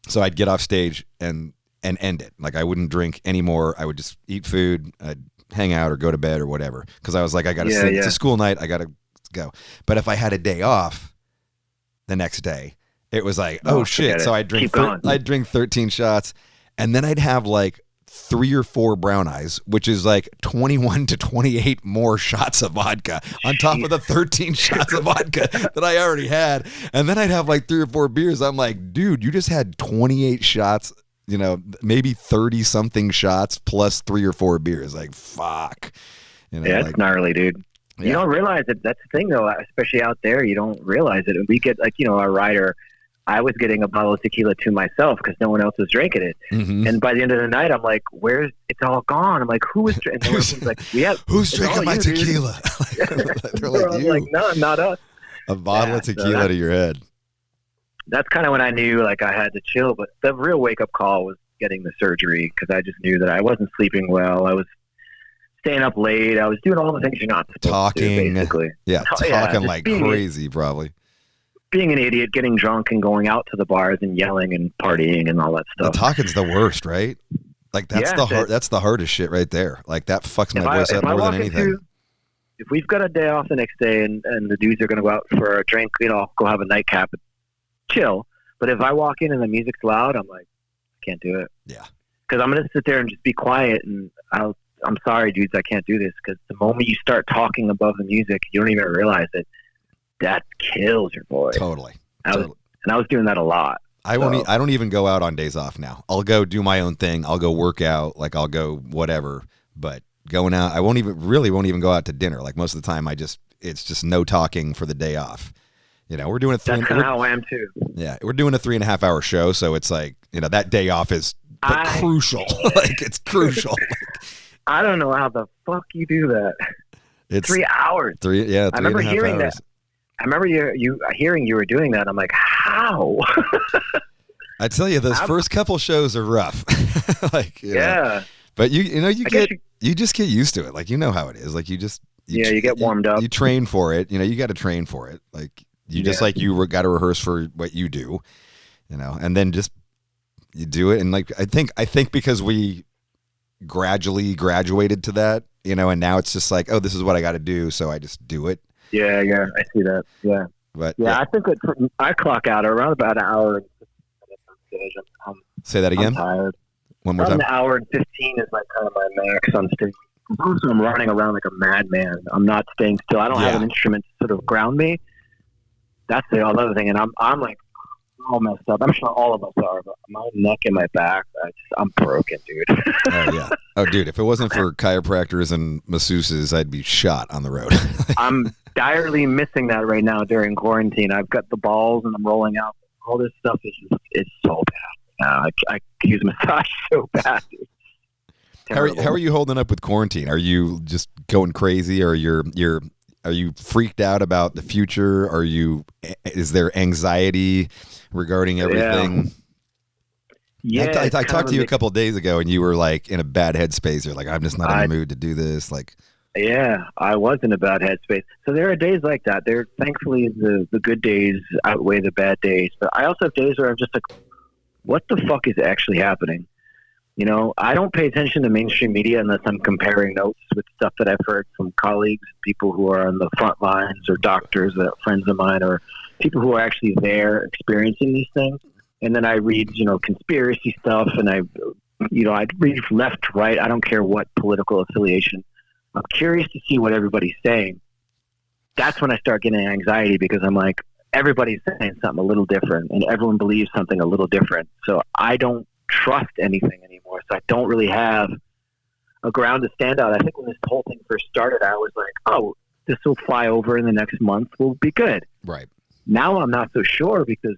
So I'd get off stage and end it. Like I wouldn't drink anymore. I would just eat food, I'd hang out or go to bed or whatever. Cause I was like, I got to sleep. It's a school night. I got to go. But if I had a day off the next day, it was like, oh shit. So I'd drink 13 shots, and then I'd have like 3 or 4 brown eyes, which is like 21 to 28 more shots of vodka on top of the 13 shots of vodka that I already had. And then I'd have like 3 or 4 beers. I'm like, dude, you just had 28 shots, maybe 30 something shots plus 3 or 4 beers. Like, fuck. It's gnarly, dude. Yeah. You don't realize it. That's the thing, though, especially out there. You don't realize it. And we get, like, our rider, I was getting a bottle of tequila to myself because no one else was drinking it. Mm-hmm. And by the end of the night, I'm like, it's all gone. I'm like, who is drinking? Who's drinking my tequila? They're like, you. Like, no, not us. A bottle of tequila to your head. That's kind of when I knew, like, I had to chill. But the real wake-up call was getting the surgery because I just knew that I wasn't sleeping well. I was staying up late. I was doing all the things you're not supposed to do, basically. Yeah, talking like crazy, probably. Being an idiot, getting drunk and going out to the bars and yelling and partying and all that stuff. The talking's the worst, right? Like that's that's the hardest shit right there. Like that fucks my voice up more than anything. If we've got a day off the next day and the dudes are going to go out for a drink, I'll go have a nightcap and chill. But if I walk in and the music's loud, I'm like, I can't do it. Yeah. Because I'm going to sit there and just be quiet and I'm sorry, dudes, I can't do this. Because the moment you start talking above the music, you don't even realize it. That kills your voice. Totally. I was doing that a lot. I don't even go out on days off now. I'll go do my own thing. I'll go work out. Like I'll go whatever. But going out, I won't even go out to dinner. Like most of the time, it's just no talking for the day off. We're doing That's kind of how I am too. Yeah, we're doing a 3.5 hour show, so it's like that day off is crucial. Like it's crucial. I don't know how the fuck you do that. It's 3 hours. I remember hearing that. I remember hearing you were doing that. I'm like, how? I tell you, those first couple shows are rough. Yeah. But you just get used to it. Like how it is. Like you get warmed up. You train for it. You got to train for it. Like just like you got to rehearse for what you do. And then just you do it. And like I think because we gradually graduated to that, and now it's just like, oh, this is what I got to do, so I just do it. Yeah, I see that. Yeah, but I think I clock out around about an hour and 15 minutes on stage. Say that again. I'm tired. One more time. An hour and 15 is kind of my max on stage. Also, I'm running around like a madman. I'm not staying still. I don't have an instrument to sort of ground me. That's the other thing, and I'm like all messed up. I'm sure all of us are, but my neck and my back, I'm broken, dude. Oh yeah. Oh, dude, if it wasn't for chiropractors and masseuses, I'd be shot on the road. I'm direly missing that right now during quarantine. I've got the balls and I'm rolling out. All this stuff is so bad. I use massage so bad, dude. How are you holding up with quarantine? Are you just going crazy, or are you freaked out about the future? Is there anxiety regarding everything? Yeah. I talked to you a couple of days ago and you were like in a bad headspace. You're like, I'm just not in the mood to do this. Like, yeah, I was in a bad headspace. So there are days like that. Thankfully the good days outweigh the bad days. But I also have days where I'm just like, what the fuck is actually happening? I don't pay attention to mainstream media unless I'm comparing notes with stuff that I've heard from colleagues, people who are on the front lines, or doctors, friends of mine, or people who are actually there experiencing these things. And then I read, conspiracy stuff, and I read left, right. I don't care what political affiliation. I'm curious to see what everybody's saying. That's when I start getting anxiety because I'm like, everybody's saying something a little different, and everyone believes something a little different. So I don't trust anything anymore. So I don't really have a ground to stand on. I think when this whole thing first started, I was like, oh, this will fly over in the next month. We'll be good. Right. Now I'm not so sure, because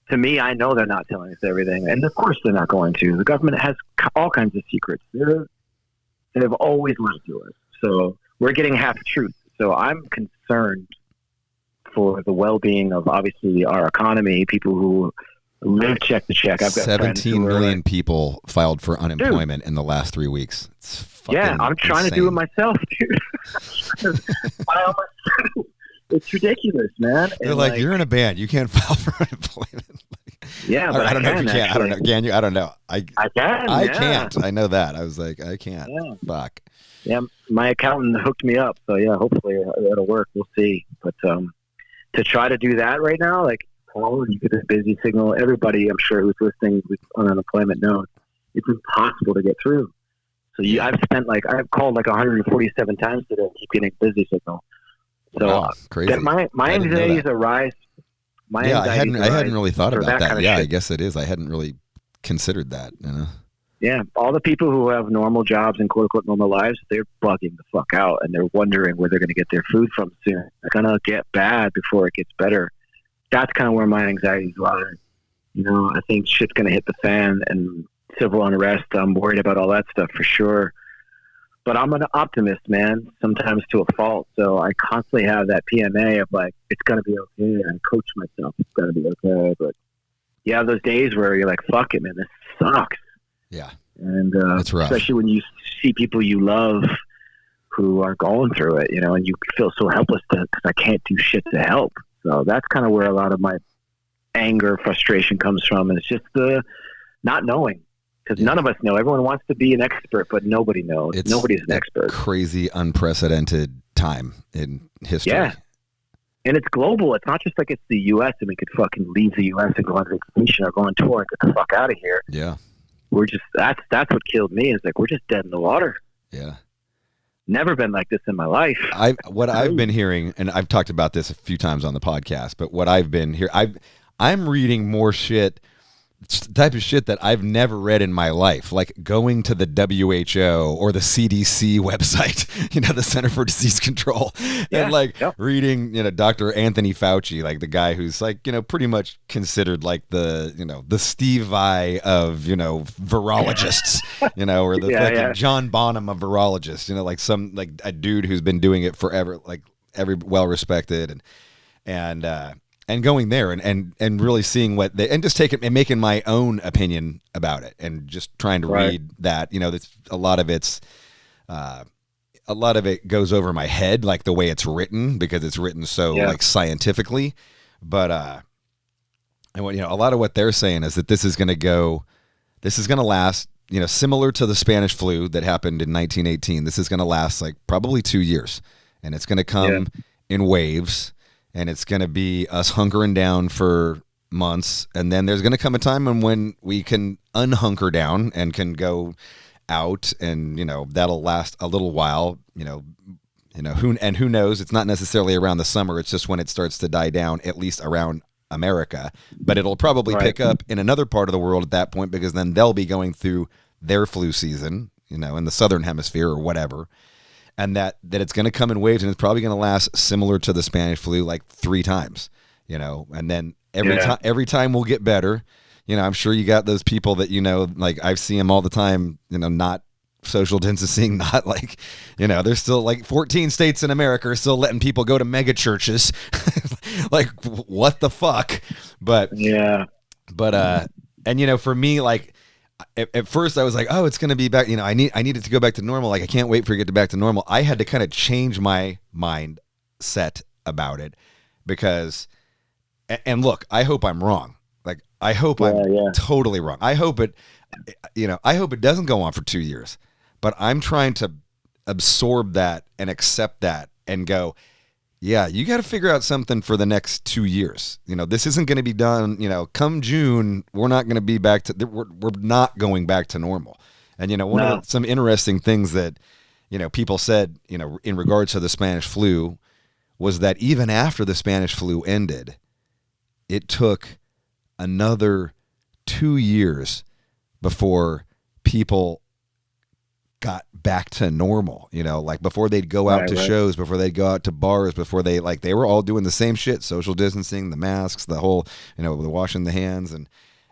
to me, I know they're not telling us everything. And of course they're not going to. The government has all kinds of secrets. They've always lied to us. So we're getting half the truth. So I'm concerned for the well-being of, obviously, our economy, people who live check to check. I've got 17 million people filed for unemployment in the last 3 weeks. It's fucking I'm trying insane. to do it myself, dude. It's ridiculous, man. They're like, you're in a band. You can't file for unemployment. Yeah, but I don't know if you can. I don't know. Can you? I don't know. I can. I can't. I know that. I was like, I can't. Yeah. Fuck. Yeah, my accountant hooked me up. So, yeah, hopefully that'll work. We'll see. But to try to do that right now, like, you get this busy signal. Everybody, I'm sure, who's listening on unemployment knows it's impossible to get through. So I've called like 147 times today to keep getting busy signal. So wow, crazy. My anxieties arise. I hadn't really thought about that. Kind of yeah, shit. I guess it is. I hadn't really considered that. You know. Yeah, all the people who have normal jobs and quote unquote normal lives, they're bugging the fuck out, and they're wondering where they're going to get their food from soon. It's going to get bad before it gets better. That's kind of where my anxieties lie. You know, I think shit's going to hit the fan, and civil unrest. I'm worried about all that stuff for sure. But I'm an optimist, man, sometimes to a fault. So I constantly have that PMA of like, it's going to be okay. I coach myself. It's going to be okay. But you have those days where you're like, fuck it, man, this sucks. Yeah. And that's rough. Especially when you see people you love who are going through it, you know, and you feel so helpless because I can't do shit to help. So that's kind of where a lot of my anger, frustration comes from. And it's just the not knowing. Because none of us know. Everyone wants to be an expert, but nobody knows. Nobody's an expert. Crazy, unprecedented time in history. Yeah. And it's global. It's not just like it's the U.S. and we could fucking leave the U.S. and go on vacation or go on tour and get the fuck out of here. Yeah. We're just, that's what killed me is like, we're just dead in the water. Yeah. Never been like this in my life. I've been hearing, and I've talked about this a few times on the podcast, but what I've been hearing, I'm reading more shit, type of shit that I've never read in my life, like going to the WHO or the CDC website, you know, the Center for Disease Control, and reading, you know, Dr. Anthony Fauci, like the guy who's like, you know, pretty much considered like the, you know, the Steve Vai of, you know, virologists, you know, or the fucking John Bonham of virologists, you know, like some, like a dude who's been doing it forever, like every well respected and going there and really seeing what they, and just taking and making my own opinion about it and just trying to read that, you know, that's a lot of it goes over my head, like the way it's written, because it's written so like scientifically. But, and what, you know, a lot of what they're saying is that this is going to last, you know, similar to the Spanish flu that happened in 1918. This is going to last like probably 2 years, and it's going to come in waves. And it's going to be us hunkering down for months. And then there's going to come a time when we can unhunker down and can go out. And, you know, that'll last a little while, you know, who knows? It's not necessarily around the summer. It's just when it starts to die down, at least around America. But it'll probably pick up in another part of the world at that point, because then they'll be going through their flu season, you know, in the southern hemisphere or whatever. And that it's going to come in waves, and it's probably going to last similar to the Spanish flu, like 3 times, you know. And then every time we'll get better. You know, I'm sure you got those people that, you know, like I see them all the time, you know, not social distancing, not like, you know, there's still like 14 states in America are still letting people go to mega churches. Like, what the fuck? But and you know, for me, like, at first I was like, oh, it's going to be back. You know, I need it to go back to normal. Like, I can't wait for it to get back to normal. I had to kind of change my mindset about it because, and look, I hope I'm wrong. Like, I hope I'm totally wrong. I hope it doesn't go on for 2 years, but I'm trying to absorb that and accept that and go, yeah, you got to figure out something for the next 2 years. You know, this isn't going to be done, you know, come June, we're not going to be back to, we're not going back to normal. And, you know, some interesting things that, you know, people said, you know, in regards to the Spanish flu was that even after the Spanish flu ended, it took another 2 years before people got back to normal, like before they'd go out to shows, before they'd go out to bars, before they were all doing the same shit, social distancing, the masks, the whole, the washing the hands.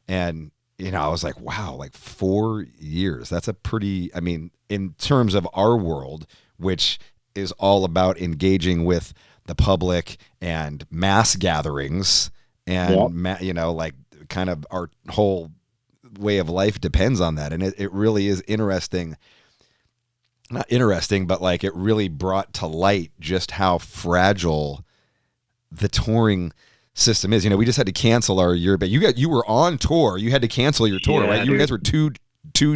And I was like, wow, like 4 years. That's a pretty, in terms of our world, which is all about engaging with the public and mass gatherings and, like kind of our whole way of life depends on that. And it really is interesting. Not interesting, but like it really brought to light just how fragile the touring system is. We just had to cancel our year, but you were on tour. You had to cancel your tour, right? You guys were two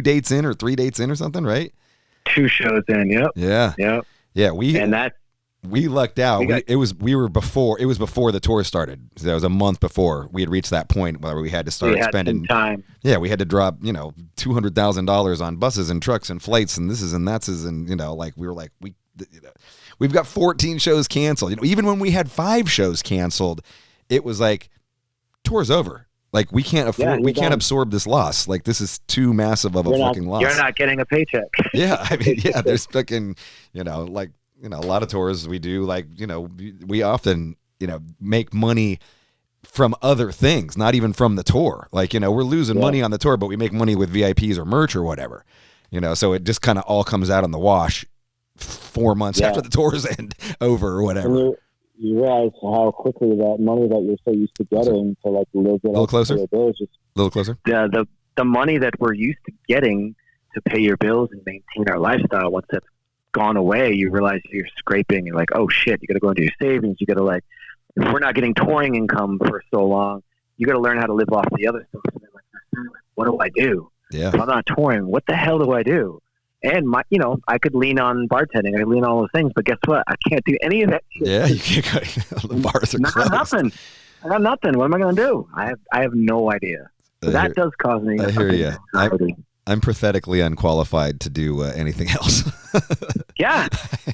dates in or 3 dates in or something, right? 2 shows in. Yep. Yeah. Yep. Yeah. We lucked out. It was before the tour started. So that was a month before we had reached that point where we had to start spending time. Yeah, we had to drop, $200,000 on buses and trucks and flights and this is and that's is and like we were like we've got 14 shows canceled. Even when we had 5 shows canceled, it was like tour's over. Like we can't afford, we can't absorb this loss. Like this is too massive of a fucking loss. You're not getting a paycheck. Yeah, there's fucking, a lot of tours we do, like, we often, make money from other things, not even from the tour. Like, we're losing money on the tour, but we make money with VIPs or merch or whatever, so it just kind of all comes out on the wash 4 months after the tour's end over or whatever. And you realize how quickly that money that you're so used to getting to like live it. A little closer? A little closer? Yeah, the money that we're used to getting to pay your bills and maintain our lifestyle, once that's gone away, you realize you're scraping. You're like, oh shit, you got to go into your savings. You got to if we're not getting touring income for so long, you got to learn how to live off the other stuff. And like, what do I do? Yeah. If I'm not touring, what the hell do I do? And I could lean on bartending. I could lean on all those things, but guess what? I can't do any of that shit. Yeah, you can't go. The bars are closed. I got nothing. What am I going to do? I have no idea. So that does cause me. I hear you. I'm pathetically unqualified to do anything else. Yeah.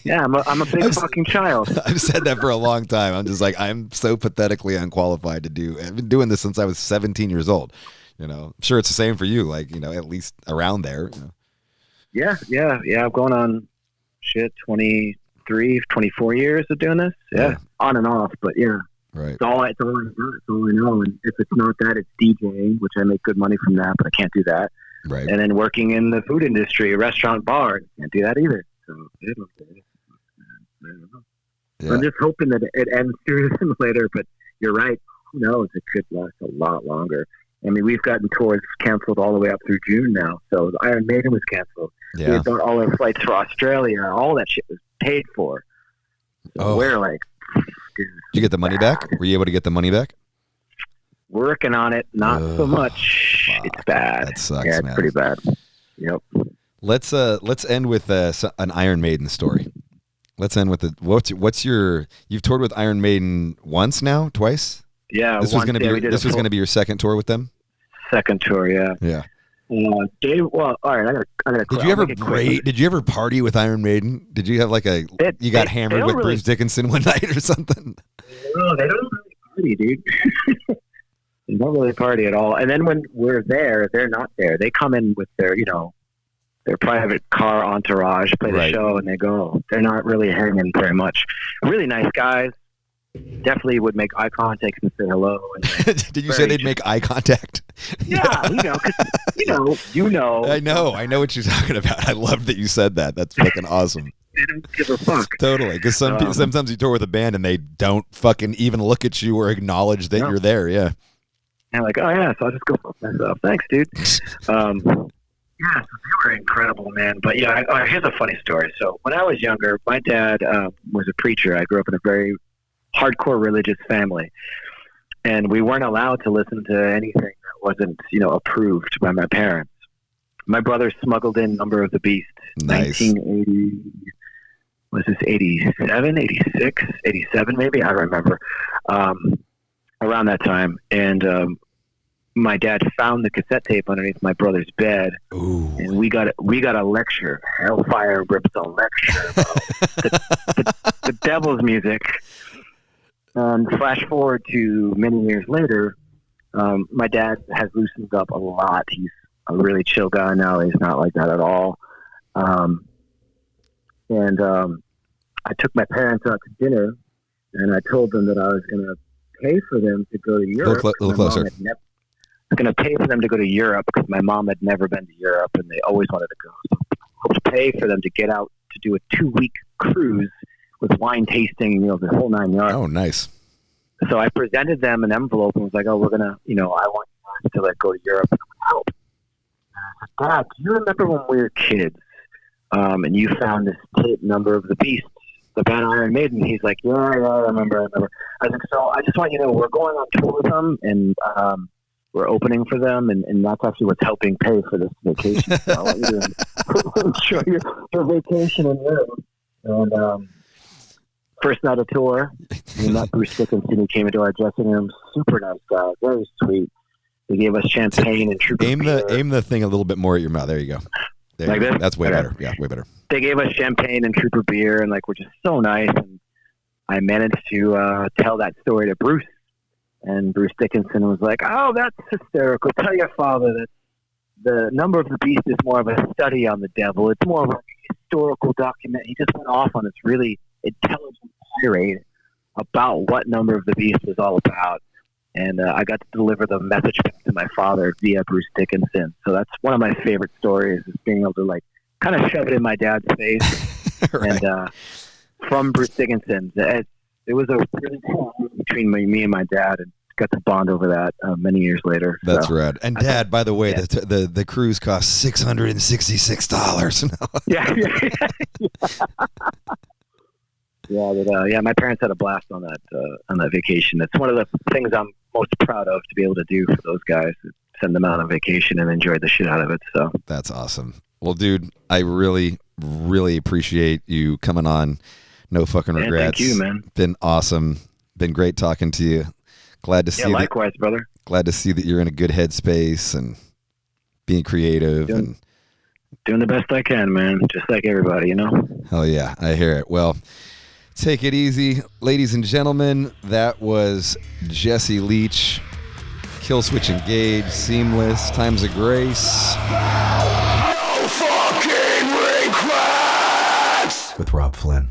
I'm a big fucking child. I've said that for a long time. I'm just like, I'm so pathetically unqualified to do. I've been doing this since I was 17 years old. I'm sure it's the same for you. Like, at least around there. Yeah. I'm going on 23, 24 years of doing this. Yeah. On and off, but yeah. Right. It's all I know. And if it's not that, it's DJing, which I make good money from that, but I can't do that. Right. And then working in the food industry, restaurant, bar, can't do that either. So I don't know. Yeah. I'm just hoping that it ends sooner than later, but you're right. Who knows? It could last a lot longer. I mean, we've gotten tours canceled all the way up through June now. So the Iron Maiden was canceled. Yeah. We got all our flights for Australia. All that shit was paid for. So we're like, did you get the money back? Were you able to get the money back? Working on it, not so much. Fuck. It's bad. That sucks, yeah, it's man. pretty bad. Yep. Let's end with an Iron Maiden story. Let's end with what's your? You've toured with Iron Maiden once now, twice. Yeah, this was going to be your second tour with them. Second tour, yeah. Yeah. Dave, well, all right. I gotta Did you ever party with Iron Maiden? Did you have like you got hammered with Bruce Dickinson one night or something? No, they don't really party, dude. They don't really party at all. And then when we're there, they're not there. They come in with their private car entourage, play the show, and they go. They're not really hanging very much. Really nice guys. Definitely would make eye contact and say hello. And did you say they'd make eye contact? Yeah, you know. I know what you're talking about. I love that you said that. That's fucking awesome. They don't give a fuck. Totally, because sometimes you tour with a band and they don't fucking even look at you or acknowledge that you're there. Yeah. And like, oh yeah, so I'll just go fuck myself. Thanks, dude. Yeah, so they were incredible, man. But yeah, here's a funny story. So when I was younger, my dad was a preacher. I grew up in a very hardcore religious family, and we weren't allowed to listen to anything that wasn't, approved by my parents. My brother smuggled in Number of the Beast, nice. 1980. Was this 87, 86, 87 maybe? I don't remember. Around that time, and my dad found the cassette tape underneath my brother's bed. Ooh. And we got a lecture. Hellfire rips a lecture about the devil's music And flash forward to many years later, my dad has loosened up a lot. He's a really chill guy now. He's not like that at all. I took my parents out to dinner, and I told them that I was going to pay for them to go to Europe. A little closer. I was going to pay for them to go to Europe because my mom had never been to Europe, and they always wanted to go. So I helped pay for them to get out to do a 2-week cruise with wine tasting, the whole 9 yards. Oh, nice. So I presented them an envelope and was like, "Oh, we're gonna, I want you guys to go to Europe and help." And I said, "Dad, do you remember when we were kids, and you found this tape, Number of the Beast, the band Iron Maiden?" He's like, "Yeah, I remember." I was like, "So I just want you to know we're going on tour with them, and we're opening for them, and that's actually what's helping pay for this vacation. So I want you to enjoy your vacation in Europe." And first night of tour, we met Bruce Dickinson. He came into our dressing room. Super nice guy, very sweet. They gave us champagne and trooper beer. Aim the thing a little bit more at your mouth. There you go. Like this? That's way better. Yeah, way better. They gave us champagne and trooper beer, and we're just so nice. And I managed to tell that story to Bruce, and Bruce Dickinson was like, "Oh, that's hysterical. Tell your father that the Number of the Beast is more of a study on the devil. It's more of a historical document." He just went off on this really intelligent tirade about what Number of the Beast was all about. And I got to deliver the message back to my father via Bruce Dickinson. So that's one of my favorite stories, is being able to kind of shove it in my dad's face. Right. And from Bruce Dickinson, it was a really cool moment between me and my dad, and got to bond over that many years later. That's rad. And Dad, by the way, the cruise cost $666. Yeah. Yeah, my parents had a blast on that vacation. It's one of the things I'm most proud of, to be able to do for those guys, send them out on vacation and enjoy the shit out of it. So that's awesome. Well, dude, I really, really appreciate you coming on. No fucking regrets. Thank you, man. Been awesome. Been great talking to you. Glad to see. Yeah, likewise, brother. Glad to see that you're in a good headspace and being creative and doing the best I can, man. Just like everybody, Hell yeah, I hear it. Well, take it easy, ladies and gentlemen. That was Jesse Leach, Killswitch Engage, Seamless, Times of Grace. No fucking regrets! With Robb Flynn.